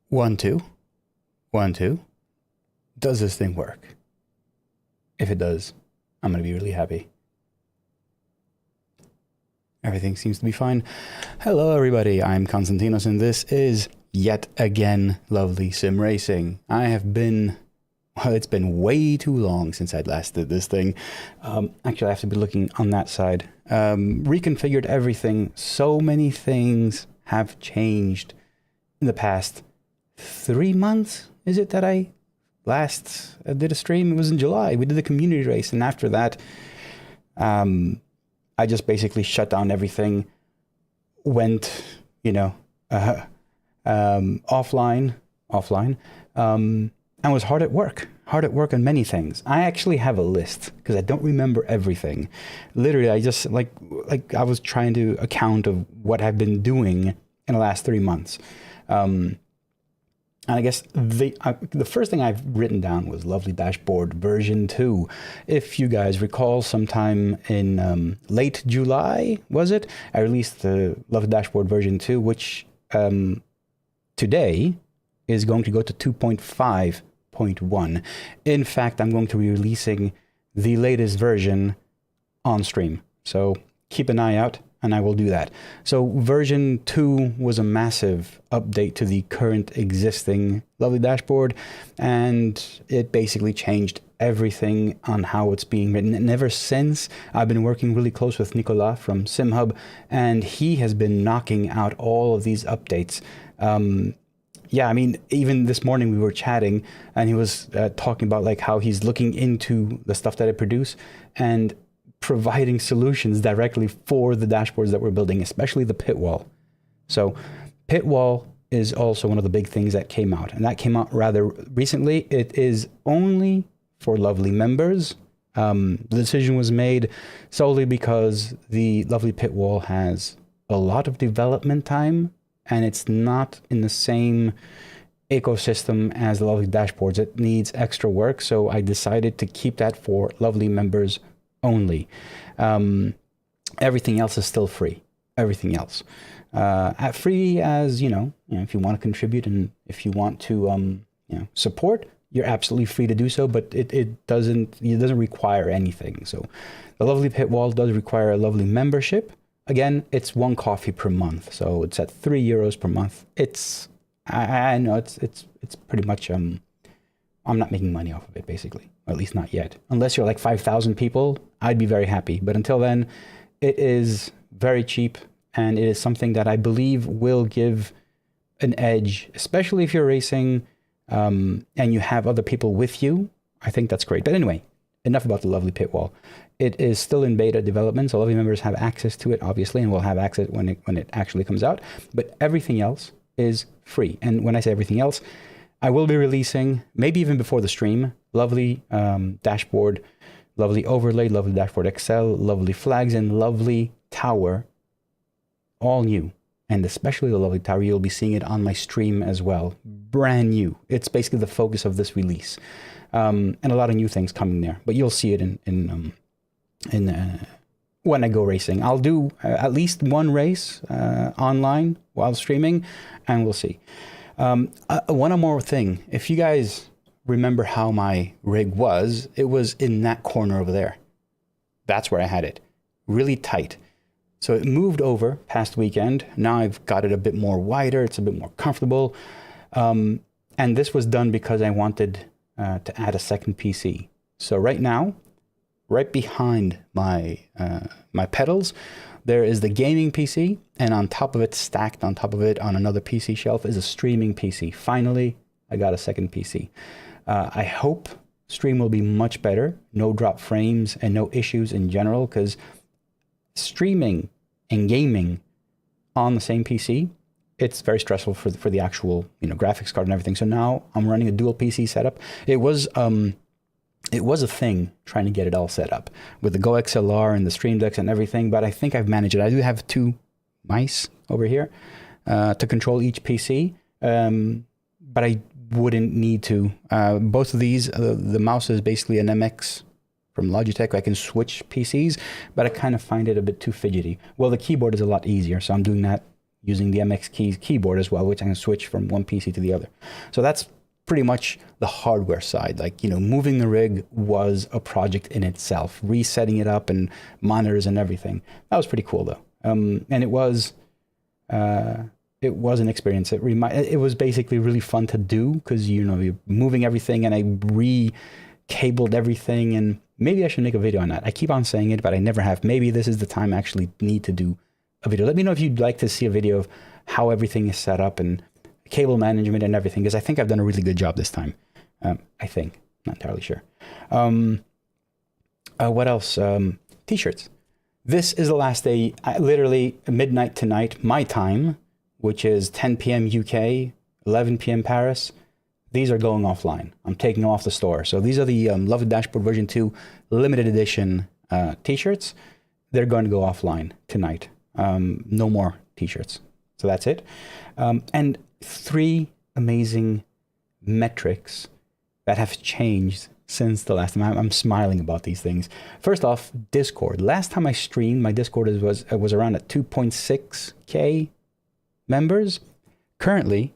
1, 2, 1, 2. Does this thing work? If it does, I'm going to be really happy. Everything seems to be fine. Hello everybody, I'm Konstantinos and this is yet again lovely Simracing. I have been, well, it's been way too long since I'd last did this thing. Actually I have to be looking on that side. Reconfigured everything. So many things have changed in the past 3 months. Is it that I last did a stream? It was in July. We did the community race, and after that I just basically shut down everything, went, you know, offline, and was hard at work on many things. I actually have a list because I don't remember everything. Literally, I just like I was trying to account of what I've been doing in the last 3 months. And I guess the first thing I've written down was Lovely Dashboard version 2. If you guys recall, sometime in late July, was it? I released the Lovely Dashboard version 2, which today is going to go to 2.5.1. In fact, I'm going to be releasing the latest version on stream. So keep an eye out, and I will do that. So version 2 was a massive update to the current existing Lovely Dashboard, and it basically changed everything on how it's being written. And ever since, I've been working really close with Nicolas from SimHub, and he has been knocking out all of these updates. Yeah, I mean, even this morning we were chatting, and he was talking about like how he's looking into the stuff that I produce and providing solutions directly for the dashboards that we're building, especially the pit wall. So pit wall is also one of the big things that came out, and that came out rather recently. It is only for Lovely members. The decision was made solely because the Lovely pit wall has a lot of development time, and it's not in the same ecosystem as the Lovely dashboards. It needs extra work, so I decided to keep that for Lovely members only. Everything else is still free. Everything else free, as you know, if you want to contribute and if you want to support, you're absolutely free to do so, but it doesn't require anything. So the Lovely pit wall does require a Lovely membership. Again, it's 1 coffee per month, so it's at €3 per month. It's I know it's pretty much I'm not making money off of it, basically, or at least not yet. Unless you're like 5,000 people, I'd be very happy. But until then, it is very cheap, and it is something that I believe will give an edge, especially if you're racing and you have other people with you. I think that's great. But anyway, enough about the Lovely pit wall. It is still in beta development, so Lovely members have access to it, obviously, and will have access when it actually comes out. But everything else is free. And when I say everything else, I will be releasing, maybe even before the stream, Lovely dashboard, Lovely overlay, Lovely dashboard XL, Lovely flags, and Lovely tower, all new. And especially the Lovely tower, you'll be seeing it on my stream as well. Brand new. It's basically the focus of this release. And a lot of new things coming there. But you'll see it when I go racing. I'll do at least one race online while streaming, and we'll see. One more thing. If you guys remember how my rig was, it was in that corner over there. That's where I had it. Really tight. So it moved over past weekend. Now I've got it a bit more wider. It's a bit more comfortable. And this was done because I wanted to add a second PC. So right now, right behind my my pedals, there is the gaming PC, and on top of it, stacked on top of it on another PC shelf, is a streaming PC. Finally, I got a second PC. I hope stream will be much better, no drop frames and no issues in general, because streaming and gaming on the same PC, it's very stressful for the actual graphics card and everything. So now I'm running a dual PC setup. It was a thing trying to get it all set up with the Go XLR and the Stream Decks and everything, but I think I've managed it. I do have 2 mice over here to control each PC, but I wouldn't need to. Both of these, the mouse is basically an MX from Logitech. I can switch PCs, but I kind of find it a bit too fidgety. Well, the keyboard is a lot easier, so I'm doing that using the MX Keys keyboard as well, which I can switch from one PC to the other. So that's pretty much the hardware side. Like, you know, moving the rig was a project in itself, resetting it up and monitors and everything. That was pretty cool though. And it was an experience. It was basically really fun to do because, you know, you're moving everything, and I re-cabled everything, and maybe I should make a video on that. I keep on saying it, but I never have. Maybe this is the time I actually need to do a video. Let me know if you'd like to see a video of how everything is set up and cable management and everything, because I think I've done a really good job this time. I think, not entirely sure. What else? T-shirts. This is the last day, literally midnight tonight, my time, which is 10 p.m. UK, 11 p.m. Paris. These are going offline. I'm taking them off the store. So these are the Lovely Dashboard version 2 limited edition t-shirts. They're going to go offline tonight. No more t-shirts. So that's it. And 3 amazing metrics that have changed since the last time. I'm smiling about these things. First off, Discord. Last time I streamed, my Discord was around at 2.6K members. Currently,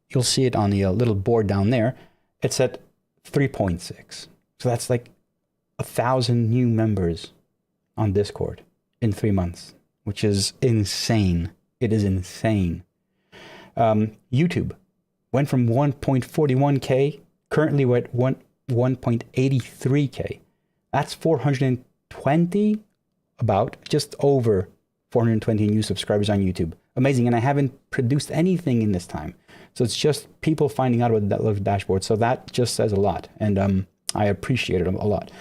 you'll see it on the little board down there. It's at 3.6. So that's like 1,000 new members on Discord in 3 months, which is insane. It is insane. YouTube went from 1.41K. Currently we're at 1.83K. That's 420, about just over 420 new subscribers on YouTube. Amazing. And I haven't produced anything in this time. So it's just people finding out about that Lovely Dashboard. So that just says a lot. And I appreciate it a lot.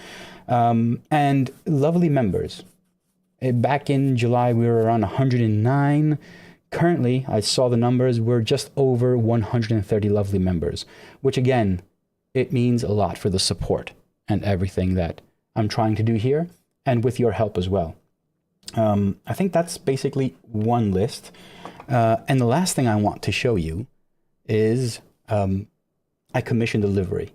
And lovely members. Back in July, we were around 109. Currently, I saw the numbers. We're just over 130 lovely members, which again, it means a lot for the support and everything that I'm trying to do here, and with your help as well. I think that's basically one list. And the last thing I want to show you is I commissioned a Livery.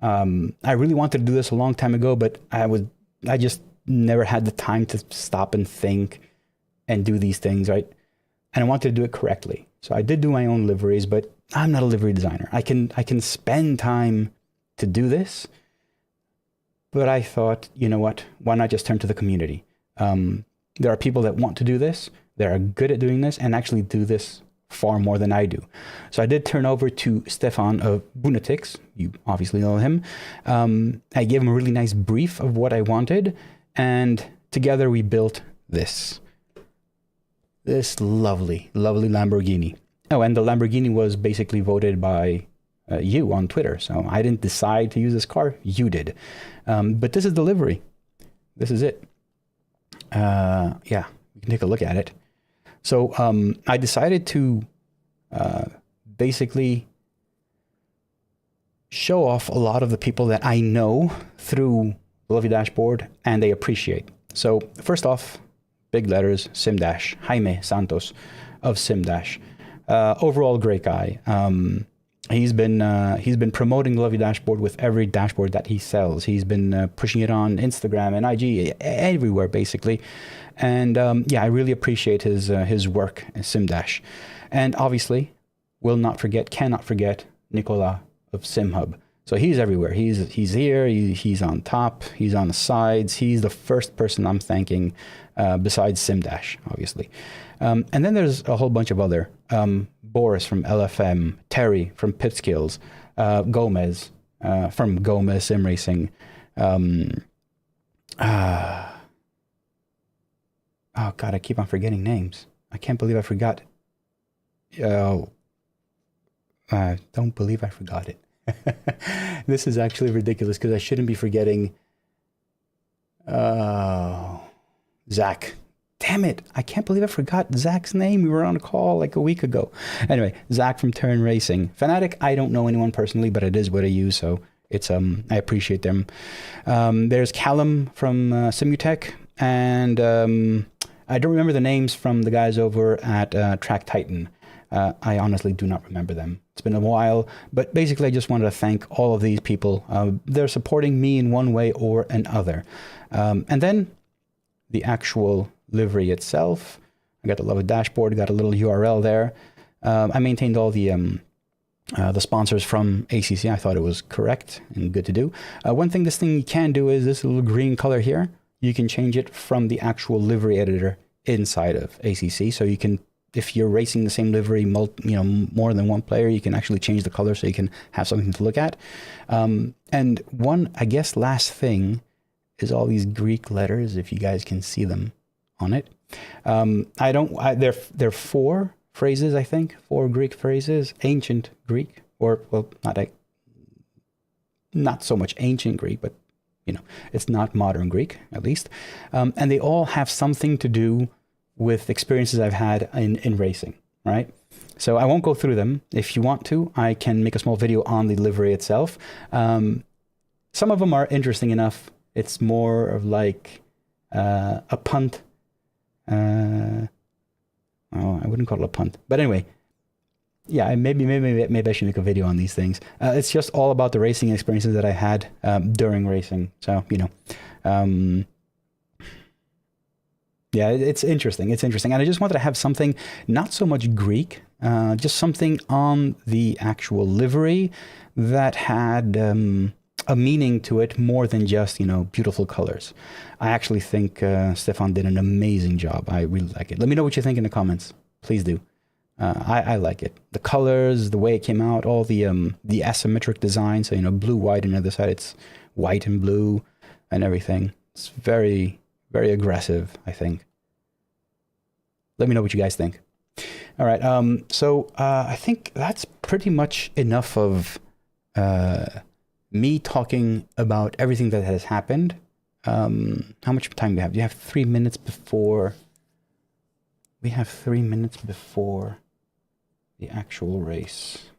I really wanted to do this a long time ago, but I just never had the time to stop and think and do these things, right? And I wanted to do it correctly. So I did do my own liveries, but I'm not a livery designer. I can spend time to do this, but I thought, you know what? Why not just turn to the community? There are people that want to do this, that are good at doing this, and actually do this far more than I do. So I did turn over to Stefan of Bunatics. You obviously know him. I gave him a really nice brief of what I wanted, and together we built this lovely, lovely Lamborghini. Oh, and the Lamborghini was basically voted by you on Twitter. So I didn't decide to use this car. You did. But this is the livery. This is it. Yeah, you can take a look at it. So I decided to basically show off a lot of the people that I know through the Lovely Dashboard and they appreciate. So first off, big letters, SimDash, Jaime Santos of SimDash. Overall great guy. He's been promoting the Lovely Dashboard with every dashboard that he sells. He's been pushing it on Instagram and IG, everywhere basically. And yeah, I really appreciate his work at SimDash. And obviously, cannot forget Nicolas of SimHub. So he's everywhere. He's here. He's on top. He's on the sides. He's the first person I'm thanking, besides SimDash, obviously. And then there's a whole bunch of other Boris from LFM, Terry from Pitskills, Gomez from Gomez Simracing. Oh God, I keep on forgetting names. I can't believe I forgot. I don't believe I forgot it. This is actually ridiculous because I shouldn't be forgetting. Zach. Damn it. I can't believe I forgot Zach's name. We were on a call like a week ago. Anyway, Zach from Turn Racing. Fanatec, I don't know anyone personally, but it is what I use, so it's I appreciate them. There's Callum from Simutech, and I don't remember the names from the guys over at Track Titan. I honestly do not remember them. It's been a while, but basically I just wanted to thank all of these people. They're supporting me in one way or another. And then the actual livery itself. I got the lovely dashboard, got a little URL there. I maintained all the sponsors from ACC. I thought it was correct and good to do. One thing this thing can do is this little green color here. You can change it from the actual livery editor inside of ACC. So you can, if you're racing the same livery, more than one player, you can actually change the color so you can have something to look at. And one, I guess, last thing is all these Greek letters, if you guys can see them on it. They're 4 phrases, I think, 4 Greek phrases, ancient Greek, or, well, not so much ancient Greek, but, it's not modern Greek, at least. And they all have something to do with experiences I've had in racing, right? So I won't go through them. If you want to, I can make a small video on the livery itself. Some of them are interesting enough. It's more of like a punt. I wouldn't call it a punt, but anyway, yeah, maybe I should make a video on these things. It's just all about the racing experiences that I had during racing. So, yeah, it's interesting. It's interesting. And I just wanted to have something, not so much Greek, just something on the actual livery that had a meaning to it more than just, beautiful colors. I actually think Stefan did an amazing job. I really like it. Let me know what you think in the comments. Please do. I like it. The colors, the way it came out, all the asymmetric design. So, blue, white, and on the other side it's white and blue and everything. It's very, very aggressive, I think. Let me know what you guys think. All right. So I think that's pretty much enough of me talking about everything that has happened. How much time do you have? Do you have 3 minutes before? We have 3 minutes before the actual race.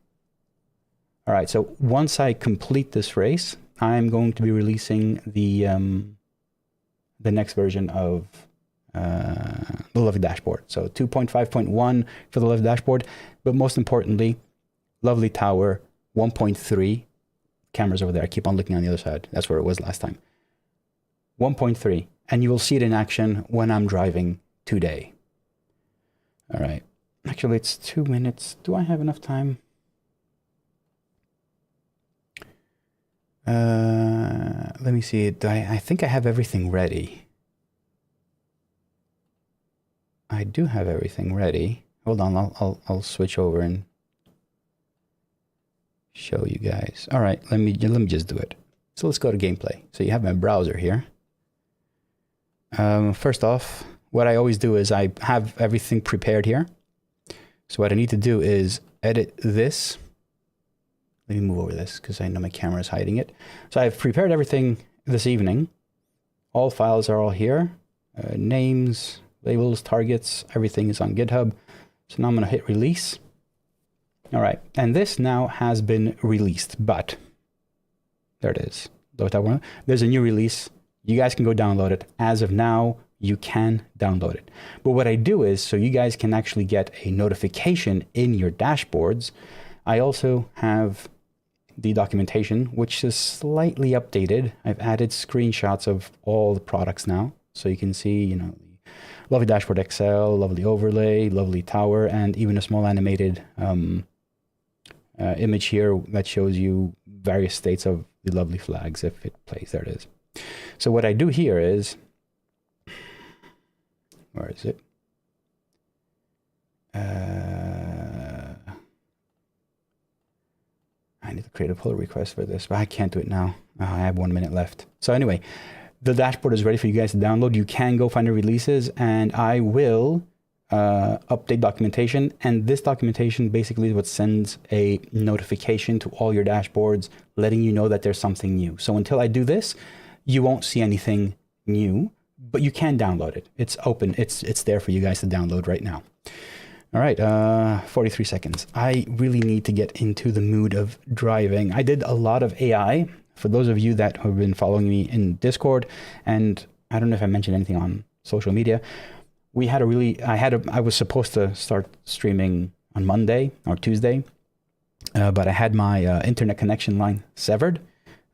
All right. So once I complete this race, I'm going to be releasing the next version of the lovely dashboard. So 2.5.1 for the lovely dashboard, but most importantly, lovely tower 1.3. Cameras over there. I keep on looking on the other side. That's where it was last time. 1.3, and you will see it in action when I'm driving today. All right. Actually, it's 2 minutes. Do I have enough time? Let me see. I think I have everything ready. I do have everything ready. Hold on. I'll switch over and show you guys. All right. Let me just do it. So let's go to gameplay. So you have my browser here. First off, what I always do is I have everything prepared here. So what I need to do is edit this. Let me move over this because I know my camera is hiding it. So I've prepared everything this evening. All files are all here. Names, labels, targets, everything is on GitHub. So now I'm going to hit release. All right. And this now has been released, but there it is. There's a new release. You guys can go download it. As of now, you can download it. But what I do is, so you guys can actually get a notification in your dashboards, I also have the documentation, which is slightly updated. I've added screenshots of all the products now. So you can see, the lovely dashboard XL, lovely overlay, lovely tower, and even a small animated image here that shows you various states of the lovely flags if it plays. There it is. So what I do here is, where is it? I need to create a pull request for this, but I can't do it now. I have 1 minute left. So anyway, the dashboard is ready for you guys to download. You can go find the releases, and I will update documentation. And this documentation basically is what sends a notification to all your dashboards, letting you know that there's something new. So until I do this, you won't see anything new, but you can download it. It's open. It's there for you guys to download right now. All right, 43 seconds. I really need to get into the mood of driving. I did a lot of AI. For those of you that have been following me in Discord, and I don't know if I mentioned anything on social media, I was supposed to start streaming on Monday or Tuesday, but I had my internet connection line severed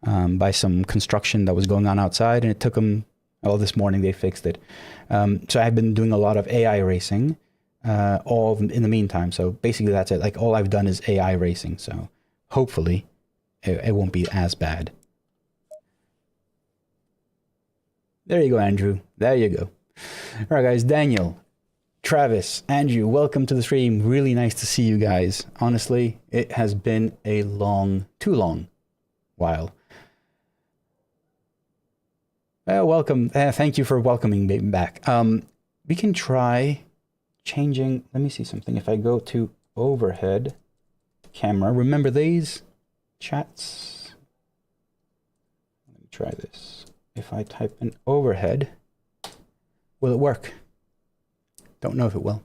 by some construction that was going on outside, and it took them Well, this morning they fixed it. So I've been doing a lot of AI racing all in the meantime. So basically that's it. Like all I've done is AI racing. So hopefully it won't be as bad. There you go, Andrew. There you go. All right, guys. Daniel, Travis, Andrew, welcome to the stream. Really nice to see you guys. Honestly, it has been a too long while. Welcome. Thank you for welcoming me back. We can try changing. Let me see something. If I go to overhead camera, remember these chats? Let me try this. If I type in overhead, will it work? Don't know if it will.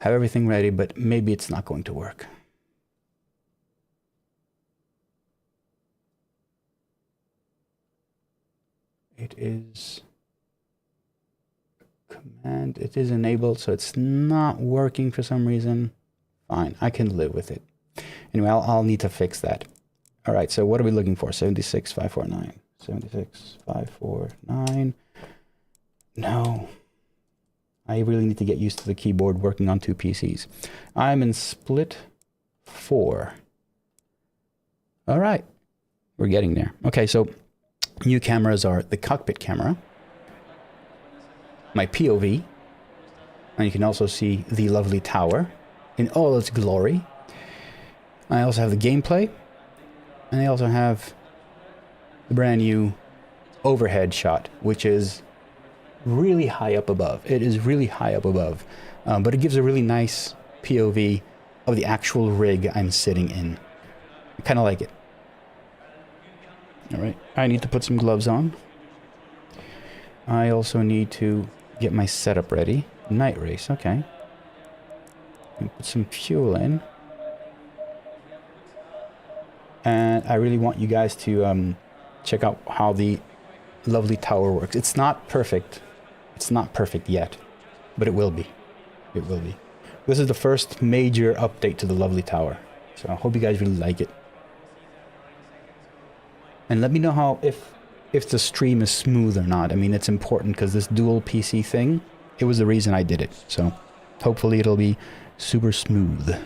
Have everything ready, but maybe it's not going to work. It is command. It is enabled, so it's not working for some reason. Fine, I can live with it. Anyway, I'll need to fix that. All right, so what are we looking for? 76549. 76549. No. I really need to get used to the keyboard working on two PCs. I'm in split 4. All right. We're getting there. Okay, so new cameras are the cockpit camera, my POV, and you can also see the lovely tower in all its glory. I also have the gameplay, and I also have the brand new overhead shot, which is really high up above. It is really high up above, but it gives a really nice POV of the actual rig I'm sitting in. I kind of like it. All right, I need to put some gloves on. I also need to get my setup ready. Night race, okay. Put some fuel in. And I really want you guys to check out how the lovely tower works. It's not perfect. It's not perfect yet, but it will be. It will be. This is the first major update to the lovely tower. So I hope you guys really like it. And let me know how if the stream is smooth or not. I mean, it's important because this dual PC thing, it was the reason I did it. So hopefully it'll be super smooth.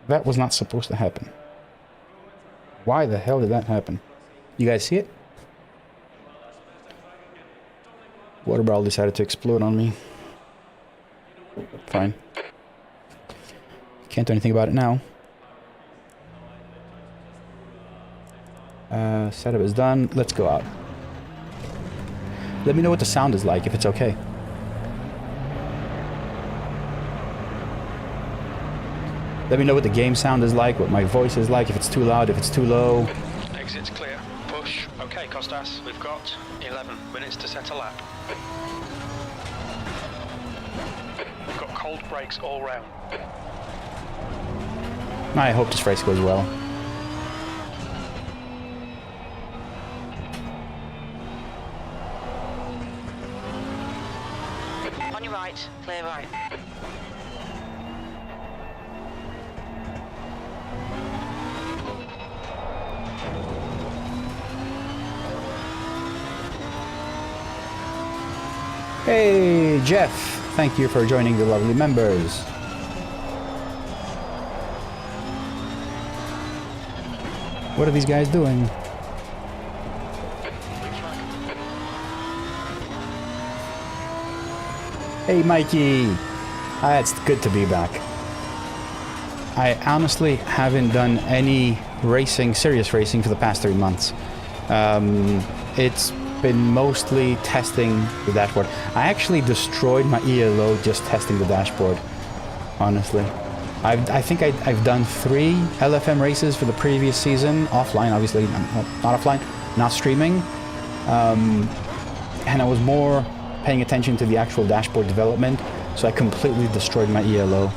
That was not supposed to happen. Why the hell did that happen? You guys see it? Water barrel decided to explode on me. Fine. Can't do anything about it now. Setup is done. Let's go out. Let me know what the sound is like, if it's okay. Let me know what the game sound is like, what my voice is like, if it's too loud, if it's too low. Exit's clear. Push. Okay, Costas. We've got 11 minutes to set a lap. We've got cold brakes all round. I hope this race goes well. On your right, clear right. Hey, Jeff. Thank you for joining the lovely members. What are these guys doing? Hey, Mikey. It's good to be back. I honestly haven't done any racing, serious racing, for the past 3 months. It's been mostly testing the dashboard. I actually destroyed my ELO just testing the dashboard, honestly. I think I've done 3 LFM races for the previous season, offline, obviously, not offline, not streaming. And I was more paying attention to the actual dashboard development, so I completely destroyed my ELO,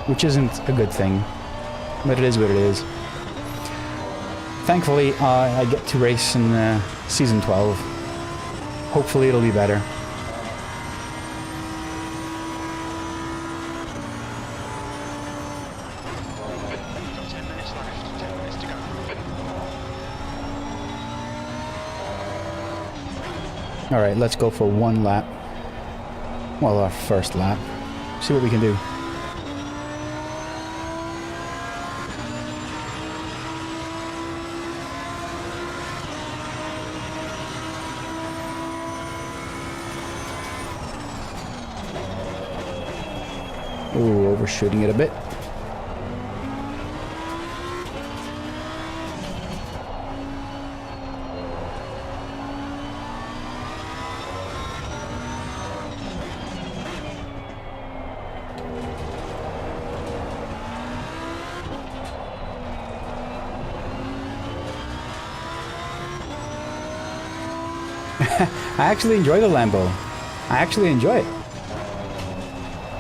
which isn't a good thing, but it is what it is. Thankfully, I get to race in Season 12. Hopefully it'll be better. Got 10 minutes left. 10 minutes to go. All right, let's go for one lap. Well, our first lap. See what we can do. Ooh, overshooting it a bit. I actually enjoy the Lambo. I actually enjoy it.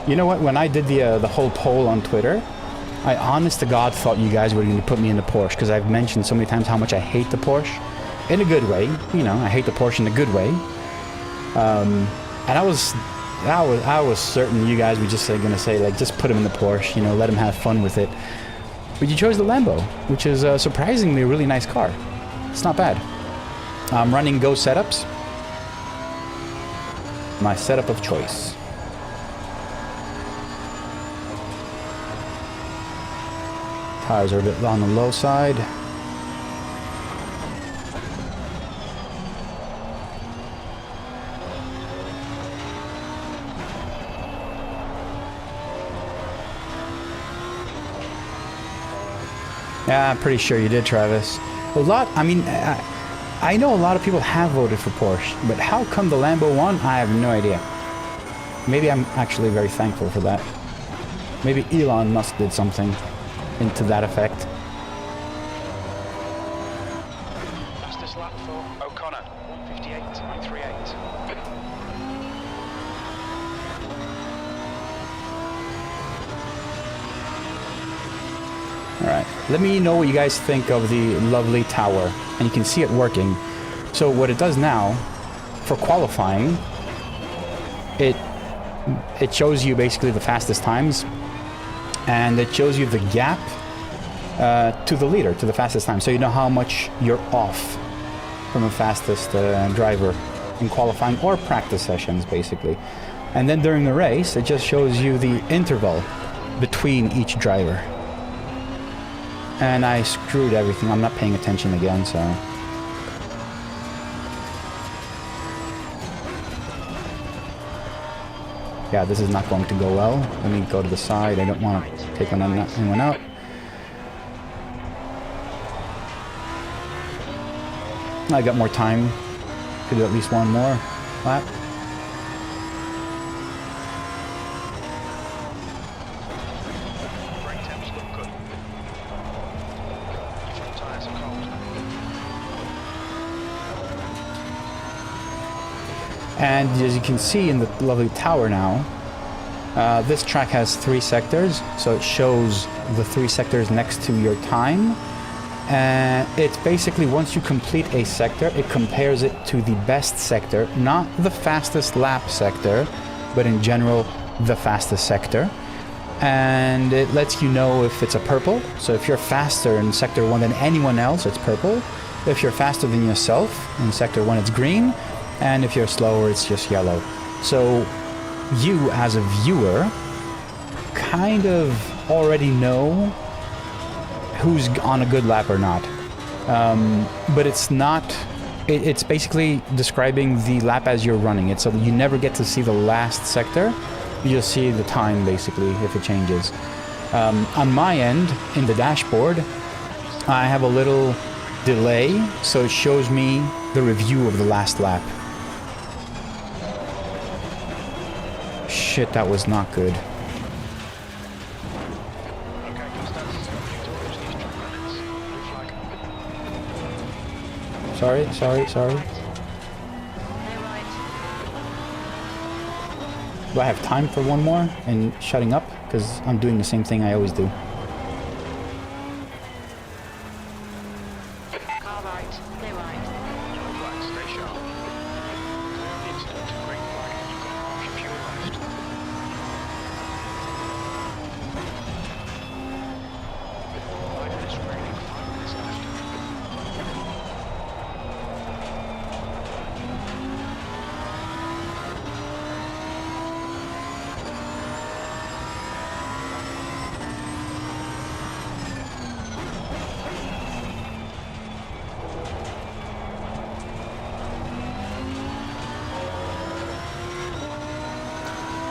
You know what? When I did the whole poll on Twitter, I honest to God thought you guys were going to put me in the Porsche, because I've mentioned so many times how much I hate the Porsche. In a good way. You know, I hate the Porsche in a good way. And I was certain you guys were just going to say, like, just put him in the Porsche, you know, let him have fun with it. But you chose the Lambo, which is surprisingly a really nice car. It's not bad. I'm running Go setups. My setup of choice. Tires are a bit on the low side. Yeah, I'm pretty sure you did, Travis. I know a lot of people have voted for Porsche, but how come the Lambo won? I have no idea. Maybe I'm actually very thankful for that. Maybe Elon Musk did something into that effect. Fastest lap for O'Connor, 1:58.38. Alright, let me know what you guys think of the lovely tower. And you can see it working. So what it does now, for qualifying, it shows you basically the fastest times. And it shows you the gap to the leader, to the fastest time. So you know how much you're off from the fastest driver in qualifying or practice sessions, basically. And then during the race, it just shows you the interval between each driver. And I screwed everything. I'm not paying attention again, so... Yeah, this is not going to go well. Let me go to the side. I don't want to take anyone out. I got more time. Could do at least one more lap. Brake temps look good. Your front tyres are cold. And as you can see in the lovely tower now, this track has 3 sectors, so it shows the 3 sectors next to your time. And it's basically, once you complete a sector, it compares it to the best sector, not the fastest lap sector, but in general, the fastest sector. And it lets you know if it's a purple. So if you're faster in sector 1 than anyone else, it's purple. If you're faster than yourself in sector 1, it's green. And if you're slower, it's just yellow. So you, as a viewer, kind of already know who's on a good lap or not. But it's not... It's basically describing the lap as you're running it. So you never get to see the last sector. You just see the time, basically, if it changes. On my end, in the dashboard, I have a little delay. So it shows me the review of the last lap. Shit, that was not good. Okay, Constance, to approach these track limits. Blue flag. Sorry. Do I have time for one more and shutting up? Because I'm doing the same thing I always do. Car right, clear right. Yellow flag, stay sharp. Clear instant, green flag. You've got half your fuel left. 5 minutes remaining, 5 minutes left.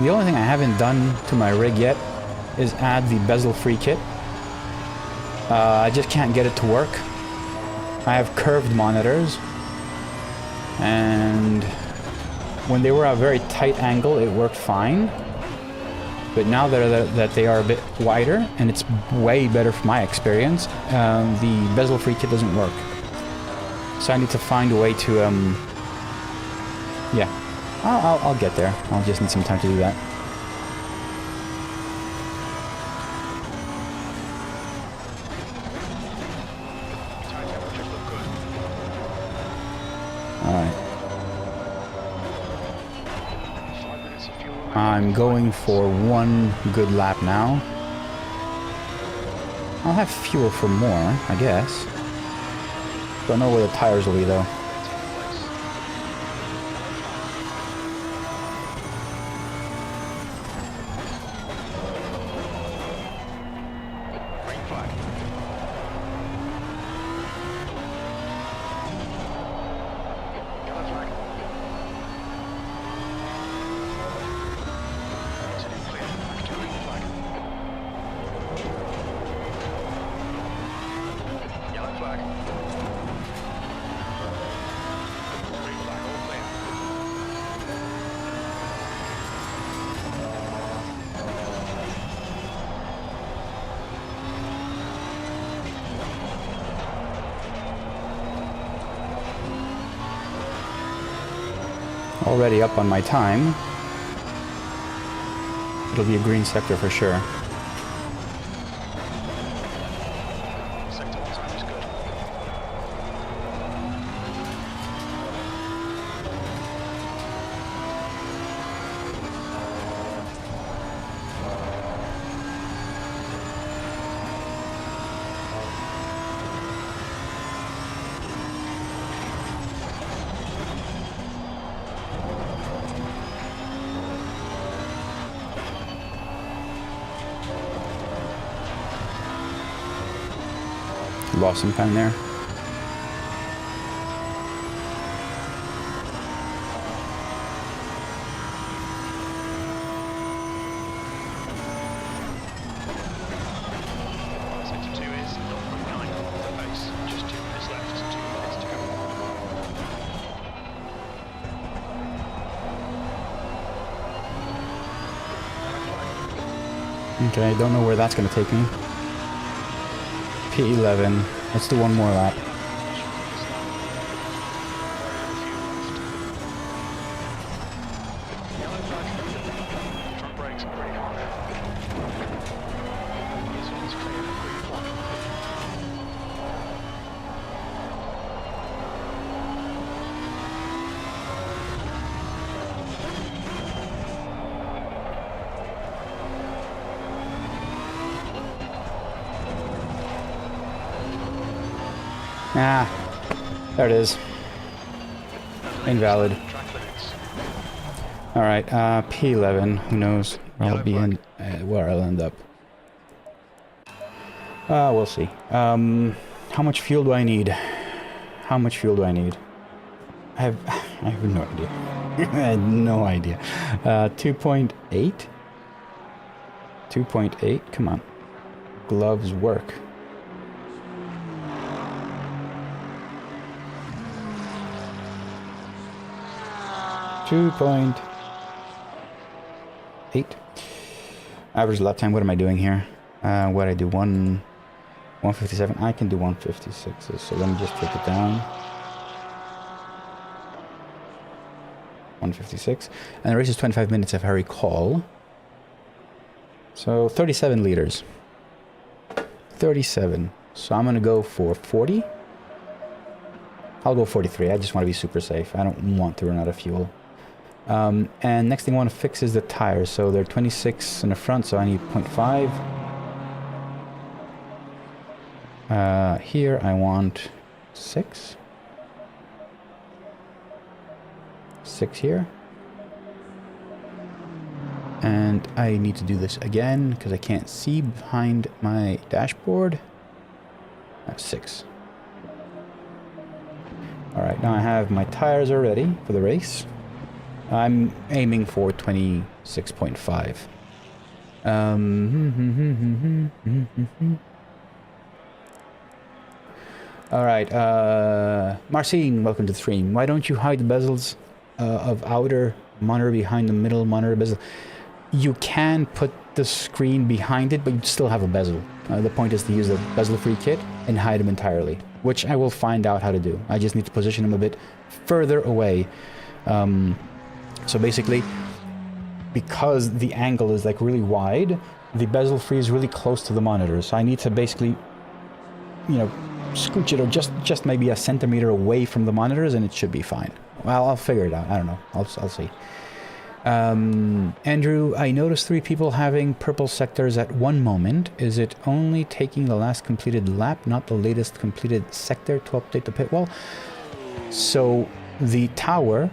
The only thing I haven't done to my rig yet is add the bezel-free kit. I just can't get it to work. I have curved monitors, and when they were at a very tight angle, it worked fine. But now that they are a bit wider, and it's way better from my experience, the bezel-free kit doesn't work. So I need to find a way to, yeah, I'll get there. I'll just need some time to do that. Alright. I'm going for one good lap now. I'll have fuel for more, I guess. Don't know where the tires will be though. Already up on my time. It'll be a green sector for sure. Sector time is good. Lost some time there. Sector 2 is 0.9 at the base. Just 2 minutes left, 2 minutes to go. Okay, don't know where that's going to take me. P11. Let's do one more lap. Yellow flag. Front brakes are pretty hard. This one's clear. Green flag. Ah, there it is. Invalid. Track limits. All right, P11. Who knows where I'll be in, where I'll end up. We'll see. How much fuel do I need? How much fuel do I need? I have no idea. I had no idea. 2.8. 2.8. Come on. Gloves work. 2.8. Average lap time. What am I doing here? What I do? 157. I can do 156. So let me just take it down. 156. And the race is 25 minutes if I recall. So 37 liters. 37. So I'm gonna go for 40. I'll go 43. I just want to be super safe. I don't want to run out of fuel. And next thing I want to fix is the tires. So they're 26 in the front, so I need 0.5. Here I want 6. 6 here. And I need to do this again because I can't see behind my dashboard. That's 6. Alright, now I have my tires are ready for the race. I'm aiming for 26.5. All right, Marcin, welcome to the stream. Why don't you hide the bezels of outer monitor behind the middle monitor bezel? You can put the screen behind it, but you still have a bezel. The point is to use the bezel-free kit and hide them entirely, which I will find out how to do. I just need to position them a bit further away. So basically, because the angle is like really wide, the bezel-free is really close to the monitor. So I need to basically, you know, scooch it or just maybe a centimeter away from the monitors, and it should be fine. Well, I'll figure it out. I don't know. I'll see. Andrew, I noticed 3 people having purple sectors at one moment. Is it only taking the last completed lap, not the latest completed sector, to update the pit wall? So the tower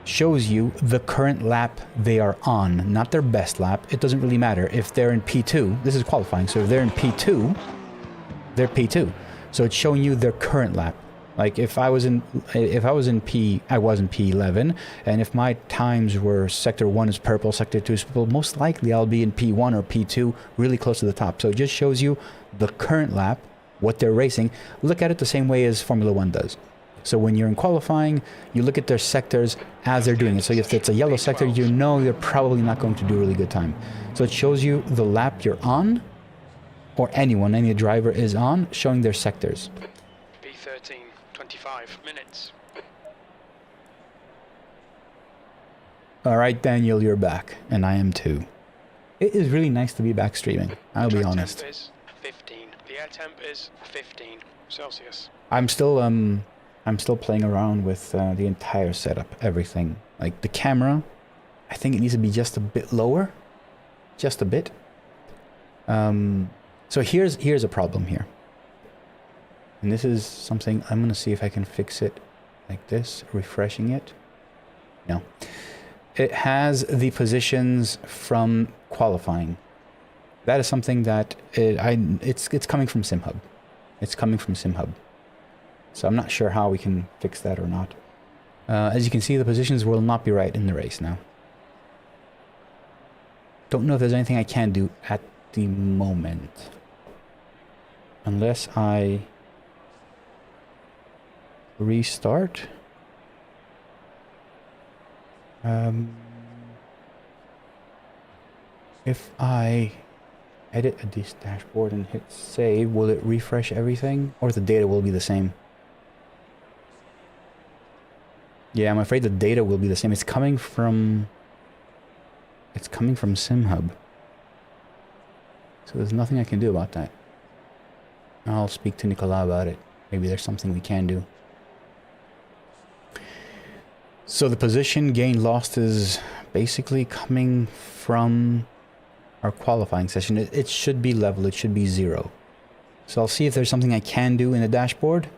shows you the current lap they are on, not their best lap. It doesn't really matter if they're in P2. This is qualifying, so if they're in P2, they're P2. So it's showing you their current lap. Like if I was in P11, and if my times were sector 1 is purple, sector 2 is purple, most likely I'll be in P1 or P2, really close to the top. So it just shows you the current lap, what they're racing. Look at it the same way as Formula 1 does. So when you're in qualifying, you look at their sectors as they're doing it. So if it's a yellow sector, you know they're probably not going to do a really good time. So it shows you the lap you're on, or any driver is on, showing their sectors. B13, 25 minutes. All right, Daniel, you're back, and I am too. It is really nice to be back streaming, I'll be honest. Temp is 15. The air temp is 15 Celsius. I'm still playing around with the entire setup, everything. Like the camera, I think it needs to be just a bit lower, just a bit. So here's a problem here. And this is something I'm going to see if I can fix it like this, refreshing it. No. It has the positions from qualifying. That is something that it's coming from SimHub. It's coming from SimHub. So I'm not sure how we can fix that or not. As you can see, the positions will not be right in the race now. Don't know if there's anything I can do at the moment. Unless I restart. If I edit this dashboard and hit save, will it refresh everything? Or the data will be the same? Yeah, I'm afraid the data will be the same. It's coming from SimHub. So there's nothing I can do about that. I'll speak to Nicolas about it. Maybe there's something we can do. So the position gain lost is basically coming from our qualifying session. It should be level, it should be 0. So I'll see if there's something I can do in the dashboard.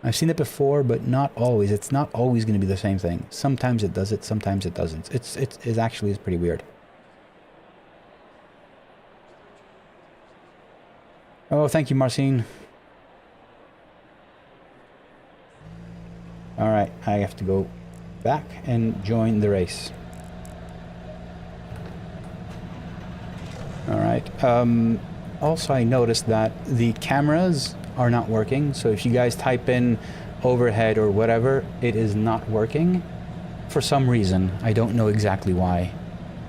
I've seen it before, but not always. It's not always going to be the same thing. Sometimes it does it, sometimes it doesn't. It actually is pretty weird. Oh, thank you, Marcin. All right, I have to go back and join the race. All right. Also, I noticed that the cameras are not working. So if you guys type in overhead or whatever, it is not working for some reason. I don't know exactly why,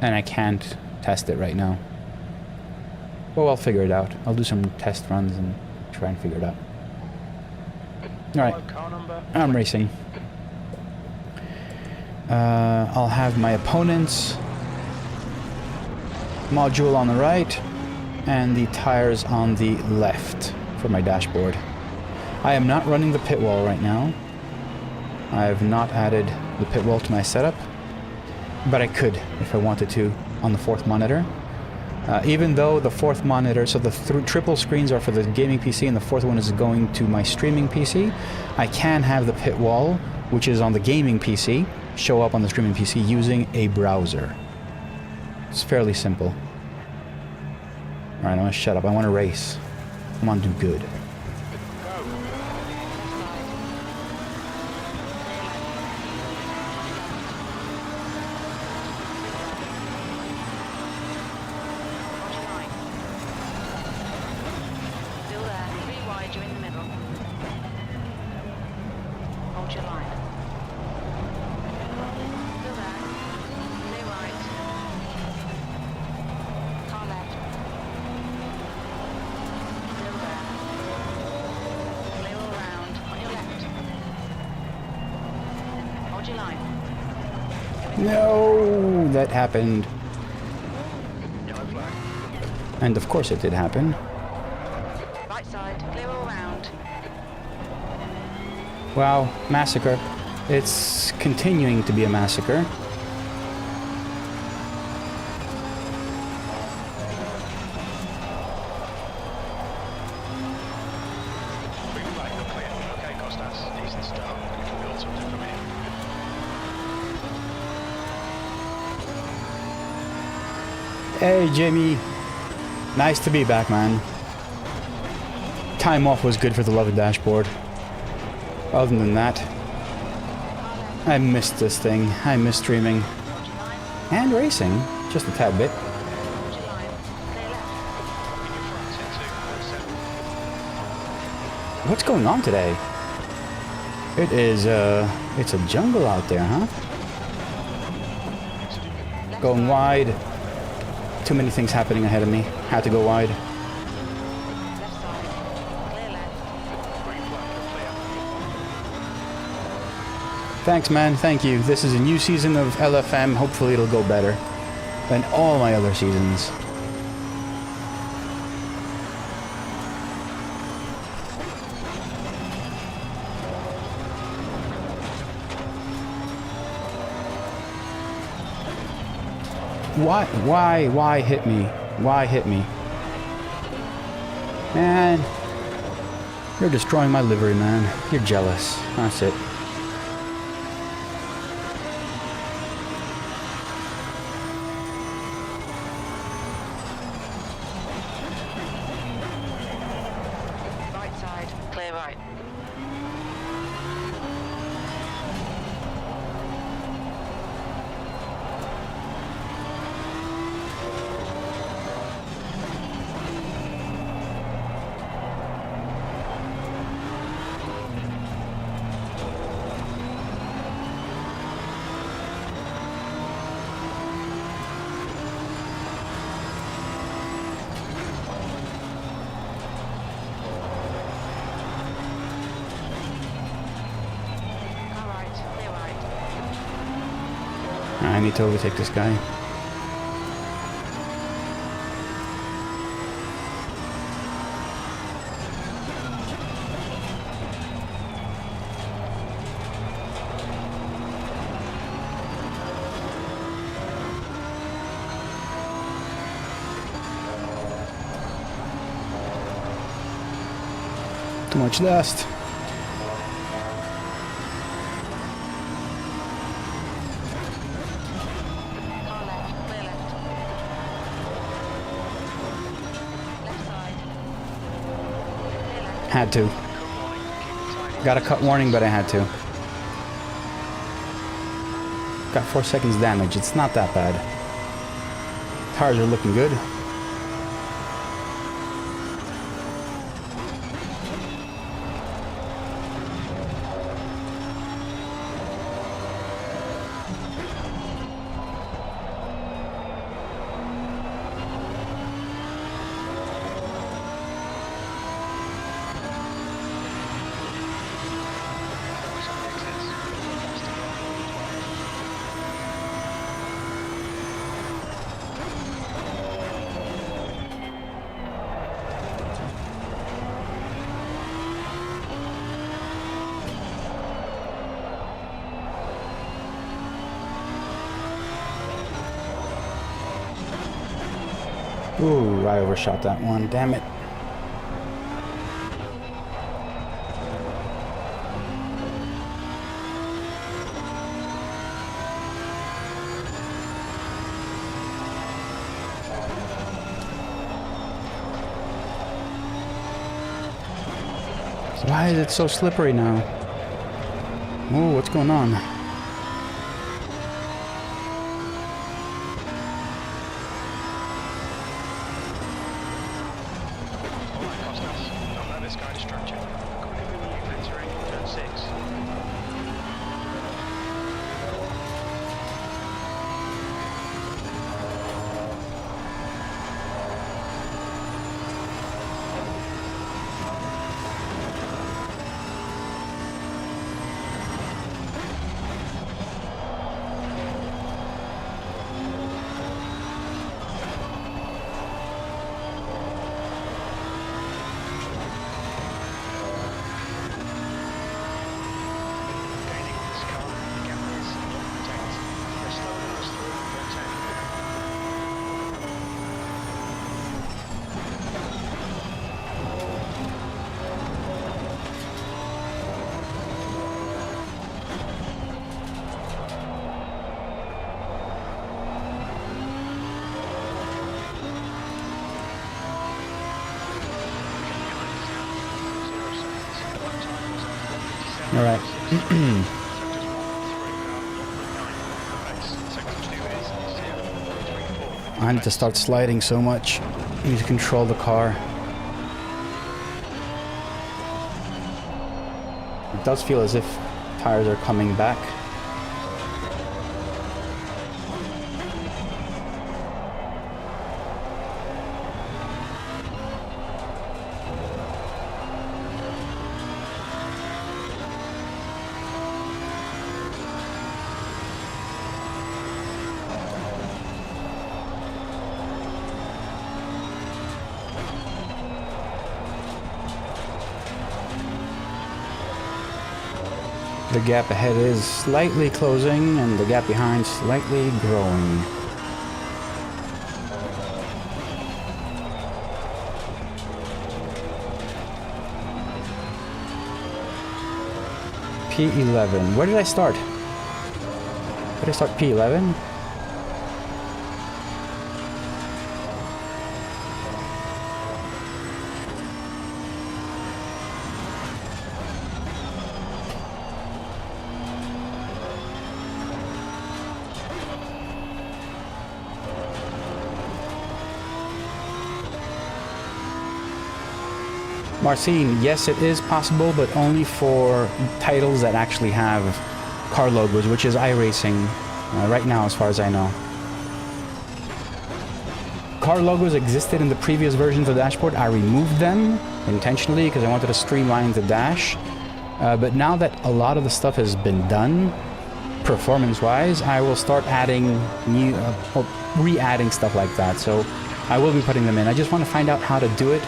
and I can't test it right now. Well, I'll figure it out. I'll do some test runs and try and figure it out. All right, I'm racing. I'll have my opponent's module on the right and the tires on the left for my dashboard. I am not running the pit wall right now. I have not added the pit wall to my setup, but I could if I wanted to on the 4th monitor. Even though the 4th monitor, so the triple screens are for the gaming PC and the 4th one is going to my streaming PC, I can have the pit wall, which is on the gaming PC, show up on the streaming PC using a browser. It's fairly simple. Alright, I'm gonna shut up. I want to race. I want to do good. And that happened. Yellow flag. And of course it did happen. Right side, clear all round. Wow, massacre. It's continuing to be a massacre. Green flag, you're clear. Okay, Costas, decent start. We can build something from here. Hey, Jimmy. Nice to be back, man. Time off was good for the lovely dashboard. Other than that, I missed this thing. I miss streaming. And racing. Just a tad bit. Line, clear left. In your front, into 47. What's going on today? It is, it's a jungle out there, huh? Left Going side, wide. Too many things happening ahead of me. Had to go wide. left side, clear left. Green flag, you're clear. Thanks, man. Thank you. This is a new season of LFM. Hopefully it'll go better than all my other seasons. Why hit me? Why hit me? Man, you're destroying my livery, man. You're jealous. That's it. Right side, clear right. Car right, clear right. I need to overtake this guy. Too much dust. Car left, clear left. Left side. Clear left. Had to. Got a cut warning, but I had to. Got 4 seconds damage. It's not that bad. Tires are looking good. Ooh, I overshot that one. Damn it. Why is it so slippery now? Ooh, what's going on? Alright, Costas, don't let this guy distract you. Entering turn 6. All right. I need to start sliding so much. I need to control the car. It does feel as if tires are coming back. The gap ahead is slightly closing and the gap behind slightly growing. P11. Where did I start? Did I start P11? Marcin, yes, it is possible, but only for titles that actually have car logos, which is iRacing right now, as far as I know. Car logos existed in the previous versions of the dashboard. I removed them intentionally because I wanted to streamline the dash. But now that a lot of the stuff has been done, performance-wise, I will start adding new, re-adding stuff like that. So I will be putting them in. I just want to find out how to do it